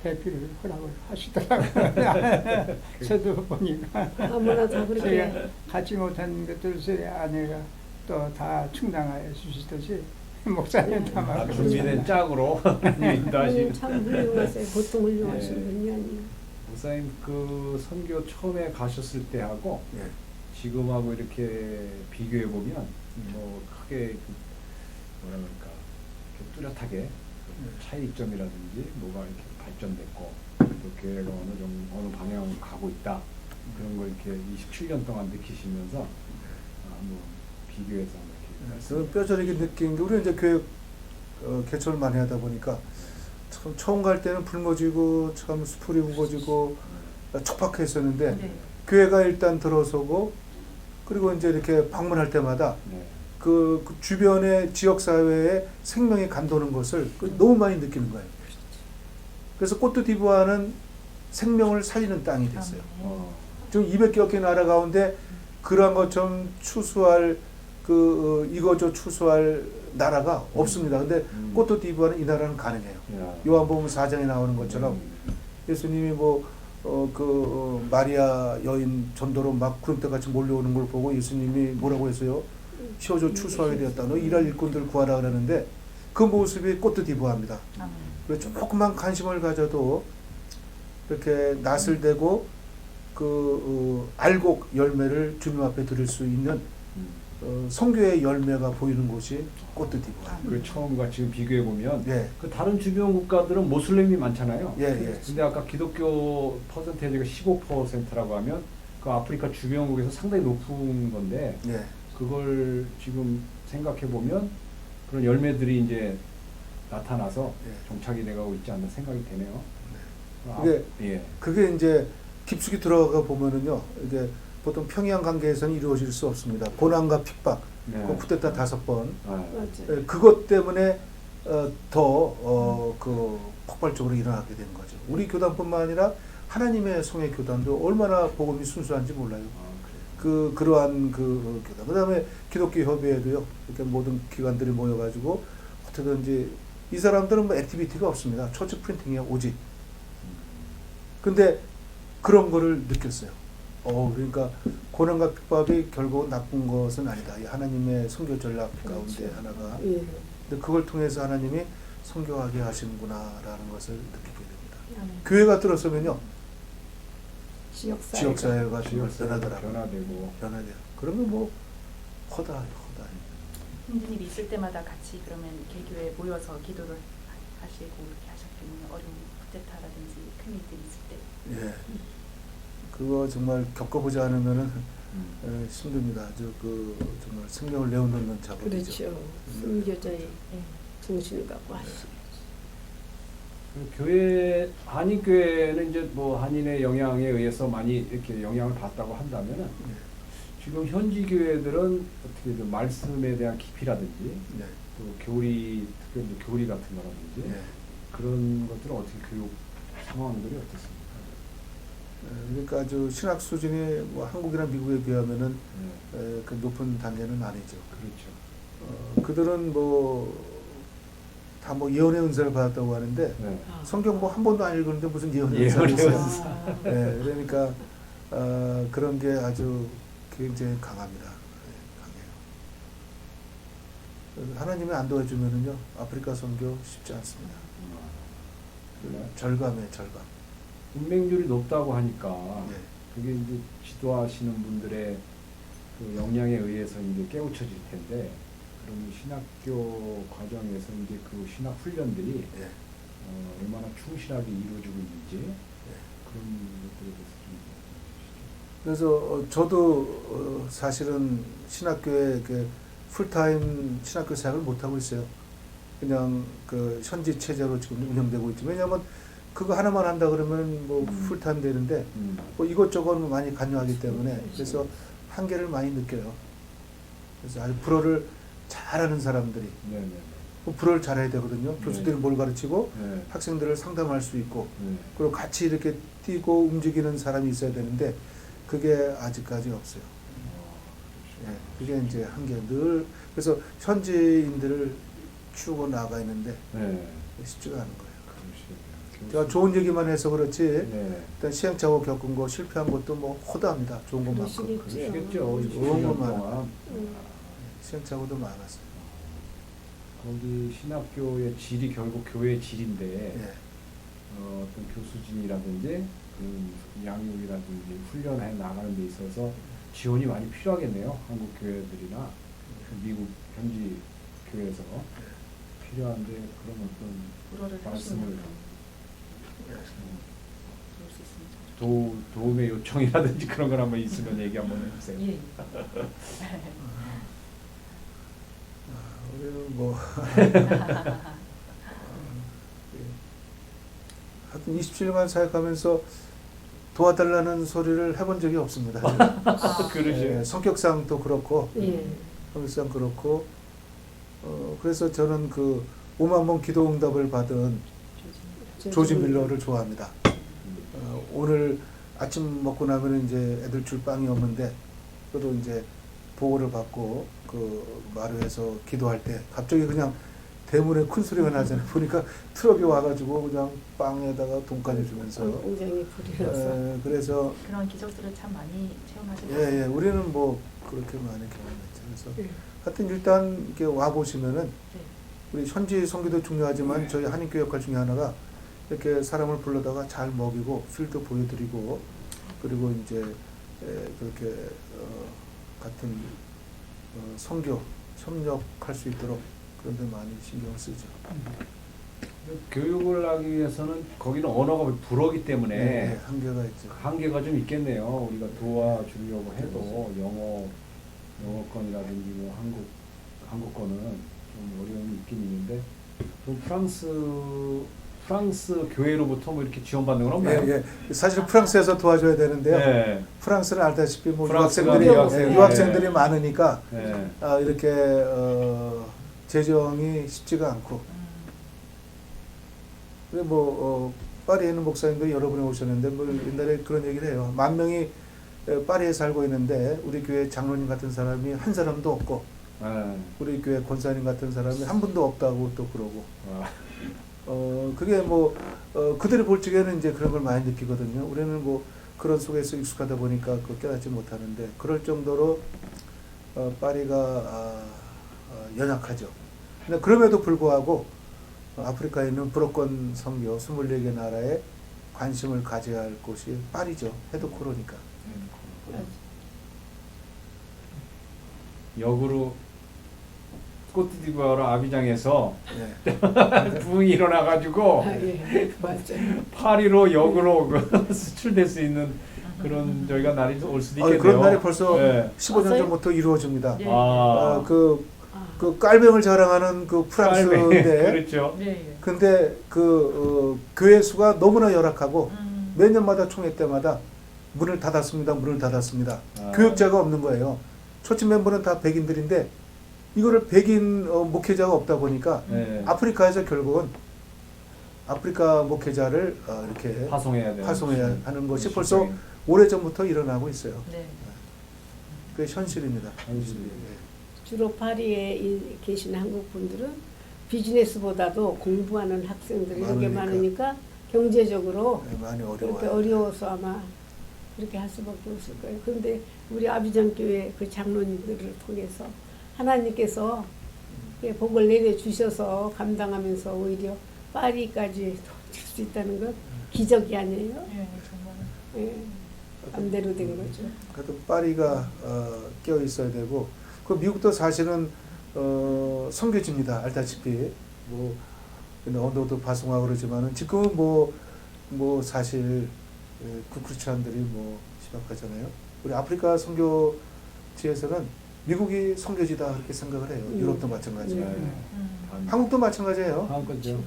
배필을 허락을 하시더라고요. 저도 보니까 아무나 다 그렇게 제가 갖지 못한 것들을 제 아내가 또 다 충당하여 주시듯이 목사님 다 다 맡고 준비된 짝으로 인도하시는. 참 훌륭하세요. 보통 훌륭하신 네. 분이 아니에요. 목사님 그 선교 처음에 가셨을 때하고 예. 지금하고 이렇게 비교해 보면 뭐 크게 뭐라 그럴까 이렇게 뚜렷하게 차이점이라든지 뭐가 이렇게 발전됐고 또 교회가 어느 방향으로 가고 있다 그런 걸 이렇게 27년 동안 느끼시면서 한번 비교해서 이렇게 저는 뼈저리게 느낀 게 우리 이제 교회 개척을 많이 하다 보니까 참 처음 갈 때는 불모지고 참 수풀이 우거지고 촉박했었는데 네. 교회가 일단 들어서고 그리고 이제 이렇게 방문할 때마다 네. 그 주변의 지역 사회에 생명이 감도는 것을 너무 많이 느끼는 거예요. 그래서 꼬트디부아는 생명을 살리는 땅이 됐어요. 지금 200여 개 나라 가운데 그러한 것처럼 추수할 이거저 추수할 나라가 없습니다. 근데 꼬트디부아는 이 나라는 가능해요. 야. 요한복음 4장에 나오는 것처럼 예수님이 마리아 여인 전도로 막 구름대같이 몰려오는 걸 보고 예수님이 뭐라고 했어요? 시오조 추수하게 되었다. 너 일할 일꾼들 구하라 그러는데 그 모습이 꼬트디부아입니다. 아멘. 그래서 조금만 관심을 가져도 이렇게 낯을 대고 그 알곡 열매를 주님 앞에 드릴 수 있는 성교의 열매가 보이는 곳이 꼬트디부아. 그 처음과 지금 비교해 보면 예, 그 다른 주변 국가들은 모슬렘이 많잖아요. 예, 예. 근데 아까 기독교 퍼센테이지가 15%라고 하면 그 아프리카 주변국에서 상당히 높은 건데 예. 그걸 지금 생각해 보면 그런 열매들이 이제 나타나서 예. 정착이 돼가고 있지 않나 생각이 되네요. 그게 예. 그게 이제 깊숙이 들어가 보면은요, 이게 보통 평양 관계에서는 이루어질 수 없습니다. 고난과 핍박, 네. 그 쿠데타 5번, 맞아요. 그것 때문에 더 그 폭발적으로 일어나게 된 거죠. 우리 교단뿐만 아니라 하나님의 성의 교단도 얼마나 복음이 순수한지 몰라요. 그러한 그 교단. 그다음에 기독교 협의회도요. 이렇게 모든 기관들이 모여가지고 어떻게든지 이 사람들은 뭐 액티비티가 없습니다. 처치 프린팅이야 오직. 근데 그런 거를 느꼈어요. 그러니까 고난과 핍박이 결국 나쁜 것은 아니다. 이 하나님의 선교 전략 가운데 하나가. 예. 근데 그걸 통해서 하나님이 선교하게 하시는구나라는 것을 느끼게 됩니다. 아멘. 교회가 들어서면요, 지역사회가 지역사회가 정말 지역사회가 변하더라고요. 변화되고 변화돼요. 그러면 뭐 허다해요. 힘든 일이 있을 때마다 같이 그러면 개교에 모여서 기도를 하시고 이렇게 하셨겠네요. 어려운 쿠데타라든지 큰 일들이 있을 때. 예. 그거 정말 겪어보지 않으면은 힘듭니다. 아주 그 정말 생명을 내어놓는 작업이죠. 그렇죠. 순교자의 예. 정신을 갖고 하시죠. 교회 한인교회는 이제 뭐 한인의 영향에 의해서 많이 이렇게 영향을 받았다고 한다면은 예. 지금 현지 교회들은 어떻게 좀 말씀에 대한 깊이라든지 네. 또 교리 특별히 이제 교리 같은 거라든지 예. 그런 것들은 어떻게 교육 상황들이 어떻습니까? 그러니까 아주 신학 수준이 뭐 한국이나 미국에 비하면은 네, 그 높은 단계는 아니죠. 그렇죠. 그들은 뭐 다 뭐 예언의 은사를 받았다고 하는데 네. 성경 뭐 한 번도 안 읽었는데 무슨 예언의 예언의 은사를 은사. 있어요. 네, 그러니까 그런 게 아주 굉장히 강합니다. 네, 강해요. 하나님이 안 도와주면은요 아프리카 선교 쉽지 않습니다. 절감에 절감. 문맹률이 높다고 하니까 네. 그게 이제 지도하시는 분들의 그 역량에 의해서 이제 깨우쳐질 텐데 그럼 신학교 과정에서 이제 그 신학 훈련들이 네. 얼마나 충실하게 이루어지고 있는지 네. 그런 것들에 대해서 좀 그래서 저도 사실은 신학교에 그 풀타임 신학교 사역을 못 하고 있어요. 그냥 그 현지 체제로 지금 운영되고 있죠. 왜냐하면 그거 하나만 한다 그러면 뭐 풀타임 되는데 뭐 이것저것 많이 관여하기 때문에 그래서 한계를 많이 느껴요. 그래서 아주 불어를 잘하는 사람들이 네네. 그 불어를 잘해야 되거든요. 교수들이 뭘 가르치고 네. 학생들을 상담할 수 있고 네. 그리고 같이 이렇게 뛰고 움직이는 사람이 있어야 되는데 그게 아직까지 없어요. 예, 그게 이제 한계 늘 그래서 현지인들을 키우고 나가 있는데 네. 쉽지가 않은 거예요. 그러시겠네요. 제가 좋은 얘기만 해서 그렇지 네. 일단 시행착오 겪은 거 실패한 것도 뭐 허다합니다. 좋은 것만큼 그러시겠죠. 그렇죠. 20년 것만. 동안 시행착오도 많았어요. 거기 신학교의 질이 결국 교회의 질인데 예, 어떤 교수진이라든지 그 양육이라든지 훈련해 나가는 데 있어서 지원이 많이 필요하겠네요. 한국 교회들이나 미국 현지 교회에서 필요한데 그런 어떤 불어를 말씀을 하시면 예. 좋을 수 있습니다. 도움의 요청이라든지 그런 걸 한번 있으면 얘기 한번 해주세요. 예. 우리는 뭐 하여튼 27년간 사역하면서 도와달라는 소리를 해본 적이 없습니다. 그러시요. 성격상도 그렇고 예. 성격상 그렇고 그래서 저는 그 5만 번 기도 응답을 받은 조지 밀러를 좋아합니다. 오늘 아침 먹고 나면 이제 애들 줄 빵이 없는데 그래도 이제 보고를 받고 그 마루에서 기도할 때 갑자기 그냥 대문에 큰 소리가 나잖아요. 보니까 트럭이 와가지고 그냥 빵에다가 돈까지 주면서 굉장히 불이 나서 그래서 그런 기적들을 참 많이 체험하셨어요. 예, 우리는 뭐 그렇게 많이 경험했죠. 그래서 하여튼 일단 이렇게 와 보시면은 네. 우리 현지 선교도 중요하지만 저희 한인교회 역할 중에 하나가 이렇게 사람을 불러다가 잘 먹이고 필드 보여드리고 그리고 이제 그렇게 같은 선교 협력할 수 있도록 그런 데 많이 신경을 쓰죠. 교육을 하기 위해서는 거기는 언어가 불어기 때문에 네, 한계가 있죠. 한계가 좀 있겠네요. 우리가 도와주려고 해도 영어권이라든지 뭐 한국권은 좀 어려움이 있긴 있는데 또 프랑스 교회로부터 뭐 이렇게 지원받는 건 없나요? 예, 예. 사실 프랑스에서 도와줘야 되는데요. 네. 프랑스는 알다시피 뭐 프랑스가 유학생들이 많으니까 네. 이렇게 재정이 쉽지가 않고. 그래 뭐 파리에 있는 목사님들 여러분이 오셨는데 뭐 옛날에 그런 얘기를 해요. 10,000명이 파리에 살고 있는데 우리 교회 장로님 같은 사람이 한 사람도 없고 네. 우리 교회 권사님 같은 사람이 한 분도 없다고 또 그러고. 아. 그게 뭐 그들이 볼 적에는 이제 그런 걸 많이 느끼거든요. 우리는 뭐 그런 속에서 익숙하다 보니까 그 깨닫지 못하는데 그럴 정도로 파리가 연약하죠. 근데 그럼에도 불구하고 아프리카에 있는 불어권 선교 24개 나라에 관심을 가져야 할 곳이 파리죠. 헤드코로니까. 역으로 코트디부아르 아비장에서 네. 부흥이 일어나가지고 예, 맞아요. 파리로 역으로 수출될 수 있는 그런 저희가 날이 올 수도 있겠네요. 그런 날이 벌써 네. 15년 왔어요? 전부터 이루어집니다. 예. 그 깔병을 자랑하는 그 프랑스인데 그렇죠. 네. 예. 근데 교회 수가 너무나 열악하고 몇 년마다 총회 때마다 문을 닫았습니다. 아. 교육자가 없는 거예요. 초청 멤버는 다 백인들인데 이거를 백인 목회자가 없다 보니까 네. 아프리카에서 결국은 아프리카 목회자를 이렇게 파송해야 하는 것이 벌써 오래전부터 일어나고 있어요. 네. 그게 현실입니다. 현실이에요. 주로 파리에 계신 한국 분들은 비즈니스보다도 공부하는 학생들이 이렇게 많으니까. 많으니까 경제적으로 네, 많이 그렇게 어려워요. 어려워서 아마 그렇게 할 수밖에 없을 거예요. 그런데 우리 아비장 교회 그 장로님들을 통해서 하나님께서 복을 내려 주셔서 감당하면서 오히려 파리까지 도칠 수 있다는 건 기적이 아니에요. 예, 정말. 예, 맘대로 된 거죠. 하여튼 파리가 껴 있어야 되고 그 미국도 사실은 선교지입니다. 알다시피 뭐 근데 언어도 파송하고 그러지만은 지금은 뭐 사실 크리스찬들이 뭐 심각하잖아요. 우리 아프리카 선교지에서는 미국이 선교지다 그렇게 생각을 해요. 유럽도 마찬가지예요. 네. 한국도 마찬가지예요. 한국죠.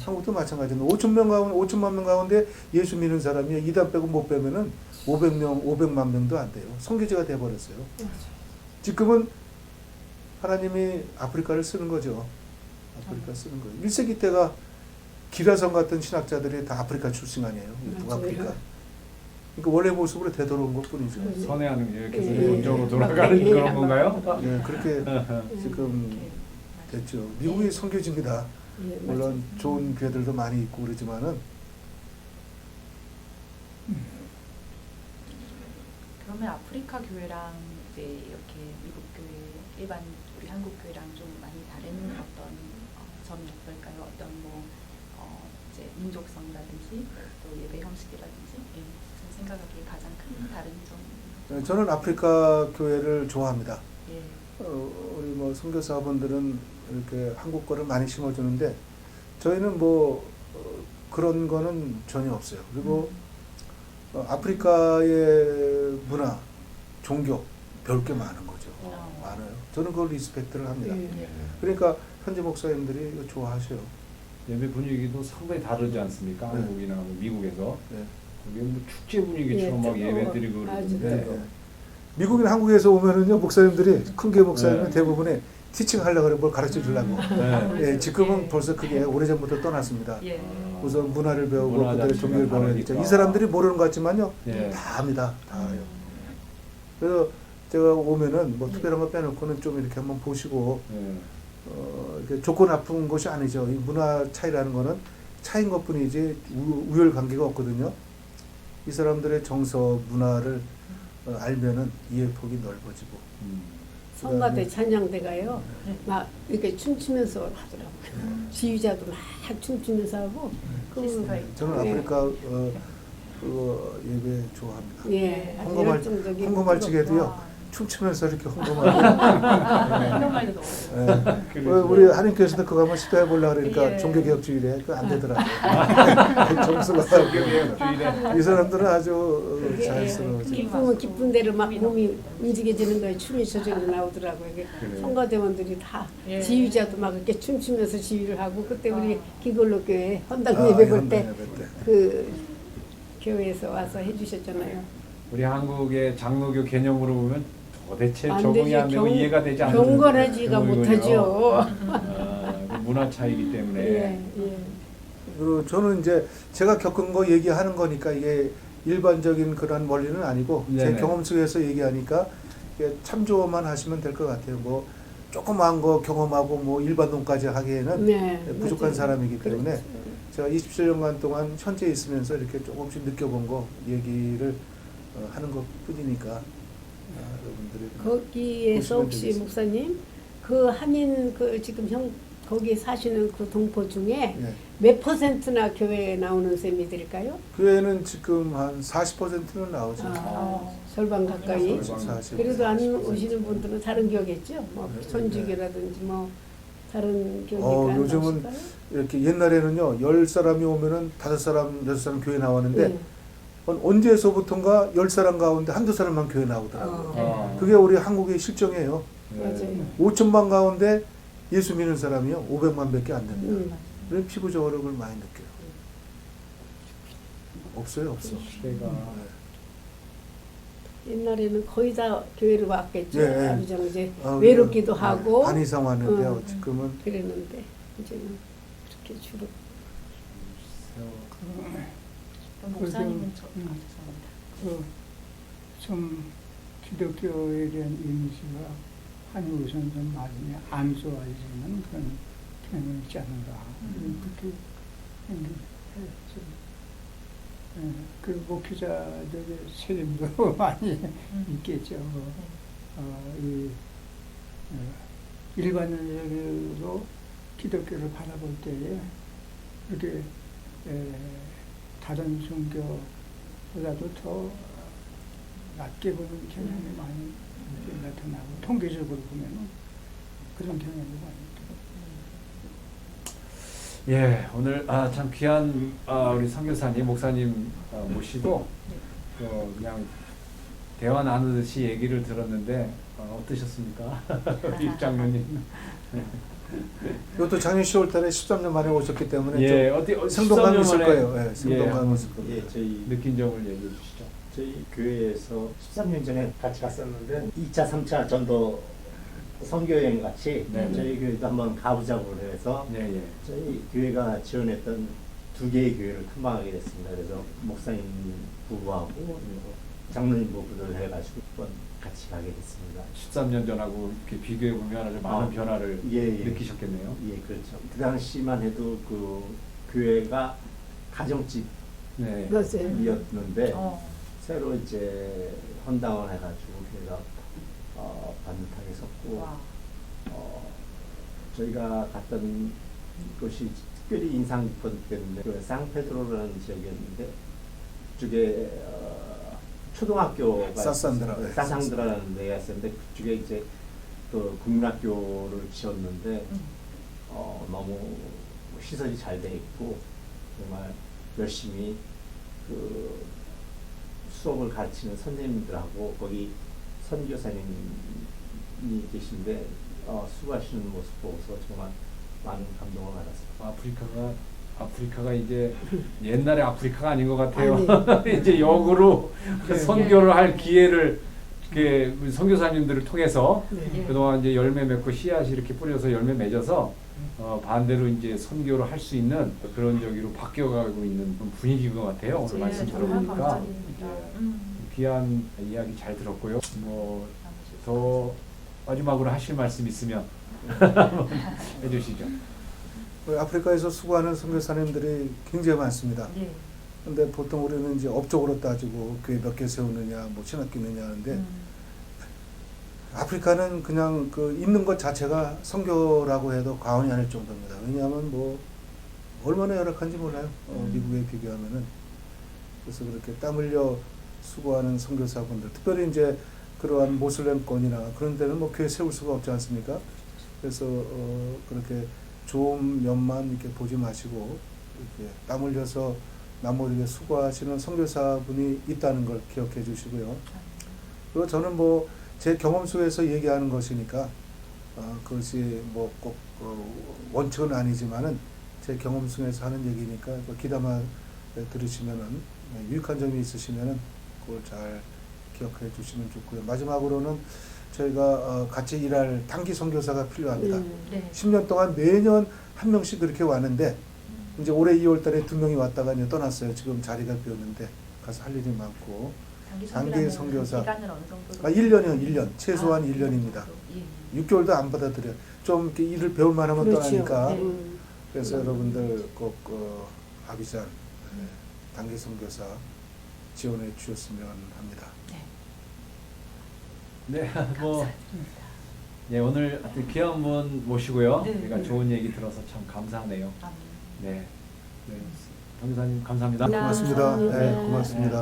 한국도 마찬가지인데 5천 명 가운데 예수 믿는 사람이 2단 빼고 못 빼면은 500만 명도 안 돼요. 선교지가 돼 버렸어요. 지금은 하나님이 아프리카를 쓰는 거죠. 아프리카 쓰는 거예요. 1세기 때가 기라성 같은 신학자들이 다 아프리카 출신 아니에요. 북아프리카. 그러니까 원래 모습으로 되돌아온 것 뿐이죠. 선회하는 이렇게 예. 본적으로 돌아가는 예. 그런 건가요? 네, 그렇게 지금 됐죠. 미국이 선교지입니다. 예, 물론 좋은 교회들도 많이 있고 그러지만은 그러면 아프리카 교회랑 이제 이렇게 미국 교회, 일반 우리 한국 교회랑 좀 많이 다른 어떤 점이 없을까요? 어떤 뭐 이제 민족성이라든지 또 예배 형식이라든지 제 생각하기에 가장 큰 다른 점. 저는 아프리카 교회를 좋아합니다. 예. 우리 뭐 선교사분들은 이렇게 한국 거를 많이 심어주는데 저희는 뭐 그런 거는 전혀 없어요. 그리고 아프리카의 문화, 종교 별 게 많은 거죠. 많아요. 저는 그걸 리스펙트를 합니다. 예. 그러니까 현지 목사님들이 이거 좋아하셔요. 예배 분위기도 상당히 다르지 않습니까? 네. 한국이나 뭐 미국에서 네. 그게 뭐 축제 분위기처럼 예, 막 예배 드리고 맞아요. 그러는데 네. 미국인 한국에서 오면은요 목사님들이 큰 교회 목사님은 네. 대부분의 티칭 하려고 그래 뭘 가르쳐 주려고. 네. 예, 지금은 예. 벌써 그게 오래전부터 떠났습니다. 예. 우선 문화를 배우고 문화 그들의 자체가 종교를 배워야겠죠. 다르니까. 이 사람들이 모르는 것 같지만요. 예. 다 압니다. 다 알아요. 그래서 제가 오면은 뭐 특별한 거 빼놓고는 좀 이렇게 한번 보시고 예. 이렇게 좋고 나쁜 것이 아니죠. 이 문화 차이라는 거는 차이인 것뿐이지 우열 관계가 없거든요. 이 사람들의 정서 문화를 알면은 이해 폭이 넓어지고 성가대 찬양대가요. 네. 막 이렇게 춤추면서 하더라고요. 지휘자도 막 춤추면서 하고. 시스터에. 저는 예. 아프리카 그 예배 좋아합니다. 예, 아주 홍금알- 열정적인 홍금알찌개도요. 와. 춤추면서 이렇게 홍금하고. 이런 말도 너무 예. 우리 하나님께서도 그거 한번 시도해 보려고 그러니까 예. 종교개혁주의래. 그거 안 되더라고요. 점수가. 이 사람들은 아주 그게 자연스러워져. 기쁘면 기쁜 대로 막 몸이 움직여지는 거에 춤이 저절로 나오더라고요. 이게 그래요. 성가대원들이 다 예. 지휘자도 막 이렇게 춤추면서 지휘를 하고 그때 우리 기골로교회 헌당 아, 예배 볼 현장 때 예배 때. 그 교회에서 와서 해주셨잖아요. 우리 한국의 장로교 개념으로 보면 도대체 안 적응이 되지. 안 되고 이해가 되지 않는 경건하지가 부분이군요. 못하죠. 그 문화 차이기 때문에 예, 예. 그리고 저는 이제 제가 겪은 거 얘기하는 거니까 이게 일반적인 그런 원리는 아니고 제 네네. 경험 속에서 얘기하니까 이게 참조만 하시면 될 것 같아요. 뭐 조그마한 거 경험하고 뭐 일반론까지 하기에는 네, 부족한 맞아요. 사람이기 때문에 그렇죠. 제가 27년간 동안 현재 있으면서 이렇게 조금씩 느껴본 거 얘기를 하는 것 뿐이니까 여러분들이 거기에서 보시면 혹시 되겠습니다. 목사님 그 한인 그 지금 형 거기 사시는 그 동포 중에 예. 몇 퍼센트나 교회에 나오는 셈이들일까요? 교회는 지금 한 40%는 나오죠. 절반 가까이. 40. 그래도 안 오시는 분들은 다른 교겠죠. 뭐 네, 선주교라든지 뭐 다른 교니까 안 요즘은 나오실까요? 이렇게 옛날에는요 10사람이 오면은 5사람, 6사람 교회 나왔는데 네. 언제서부턴가 10사람 가운데 한두 사람만 교회 나오더라고요. 어. 그게 우리 한국의 실정이에요. 맞아요. 5천만 가운데 예수 믿는 사람이요 500만 밖에 안 됩니다. 음. 그래서 피부 저혈압을 많이 느껴요. 없어요, 없어. 시대가 옛날에는 거의 다 교회를 왔겠죠. 예, 예. 아비장 이제 아, 외롭기도 네, 하고 반 이상 왔는데요. 음. 지금은 그랬는데 이제는 그렇게 주로 목사님은 저 음. 죄송합니다. 좀 기독교에 대한 이미지가 한국에서는 좀 많이 안 좋아지는 그런 경향이 있지 않는가 그렇게 생각해요. 그 목회자들의 책임도 많이 있겠죠. 일반적으로 기독교를 바라볼 때에 이렇게 다른 종교보다도 더 낮게 보는 경향이 많이 이렇게 나타나고 통계적으로 보면 그런 경향이 많이 있더라고요. 예, 오늘 참 귀한 우리 선교사님, 목사님 모시고 그냥 대화 나누듯이 얘기를 들었는데 어떠셨습니까? 우리 장로님. 이것도 작년 10월 달에 13년 만에 오셨기 때문에 예, 좀 생동감이 13년 있을 만에 거예요. 예, 생동감이 있을 겁니다. 예, 저희 느낀 점을 얘기해 주시죠. 저희 교회에서 13년 전에 같이 갔었는데 2차, 3차 전도 선교여행 같이 네. 저희 교회도 한번 가보자고 해서 예, 예. 저희 교회가 지원했던 2개의 교회를 탐방하게 됐습니다. 그래서 목사님 부부하고 장로님 부부들 해가지고 한번 같이 가게 됐습니다. 13년 전하고 이렇게 비교해 보면 아주 많은 변화를 예. 느끼셨겠네요. 예, 그렇죠. 그 당시만 해도 그 교회가 가정집이었는데 네. 맞아요. 새로 이제 헌당을 해가지고 교회가 반듯하게 섰고 와. 저희가 갔던 곳이 특별히 인상 깊었던 그 상페드로라는 지역이었는데 그쪽에 초등학교가 사산드라. 있었어요. 사산드라라는 데가 있었는데 그쪽에 이제 또 국민학교를 지었는데 너무 시설이 잘 돼 있고 정말 열심히 그 수업을 가르치는 선생님들하고 거기 선교사님이 계신데 수고하시는 모습 보고서 정말 많은 감동을 받았습니다. 아프리카가 이제 옛날에 아프리카가 아닌 것 같아요. 아니. 이제 역으로 네. 선교를 할 기회를 이렇게 우리 선교사님들을 통해서 네. 그동안 이제 열매 맺고 씨앗이 이렇게 뿌려서 열매 맺어서 반대로 이제 선교를 할 수 있는 그런 저기로 바뀌어가고 있는 그런 분위기인 것 같아요. 오늘 말씀 정말 들어보니까 감사드립니다. 귀한 이야기 잘 들었고요. 뭐 더 마지막으로 하실 말씀 있으면 해주시죠. 아프리카에서 수고하는 선교사님들이 굉장히 많습니다. 예. 근데 보통 우리는 이제 업적으로 따지고 교회 몇 개 세우느냐, 뭐 신학교 있느냐 하는데 아프리카는 그냥 그 있는 것 자체가 선교라고 해도 과언이 아닐 정도입니다. 왜냐하면 뭐 얼마나 열악한지 몰라요. 미국에 비교하면은. 그래서 그렇게 땀 흘려 수고하는 선교사분들, 특별히 이제 그러한 모슬렘권이나 그런 데는 뭐 교회 세울 수가 없지 않습니까? 그래서 그렇게 좋은 면만 이렇게 보지 마시고 이렇게 땀 흘려서 남 모르게 수고하시는 선교사분이 있다는 걸 기억해 주시고요. 그리고 저는 뭐 제 경험 속에서 얘기하는 것이니까 그것이 뭐 꼭 원칙은 아니지만은 제 경험 속에서 하는 얘기니까 귀담아 들으시면은 유익한 점이 있으시면은 그걸 잘 기억해 주시면 좋고요. 마지막으로는 저희가 같이 일할 단기 선교사가 필요합니다. 네. 10년 동안 매년 한 명씩 그렇게 왔는데 이제 올해 2월달에 2명이 왔다가 이제 떠났어요. 지금 자리가 비었는데 가서 할 일이 많고. 단기 선교사. 기간은 어느 정도로? 1년이요, 1년. 최소한 1년입니다. 예. 6개월도 안 받아들여요. 좀 이렇게 일을 배울 만하면 그렇죠. 떠나니까. 네. 그래서 여러분들 꼭 아비잔 단기 선교사 지원해 주셨으면 합니다. 네, 뭐 네, 오늘 하여튼 귀한 분 모시고요. 네. 제가 좋은 얘기 들어서 참 감사하네요. 아멘. 네, 네, 강교사님 감사합니다. 고맙습니다. 네, 네. 고맙습니다.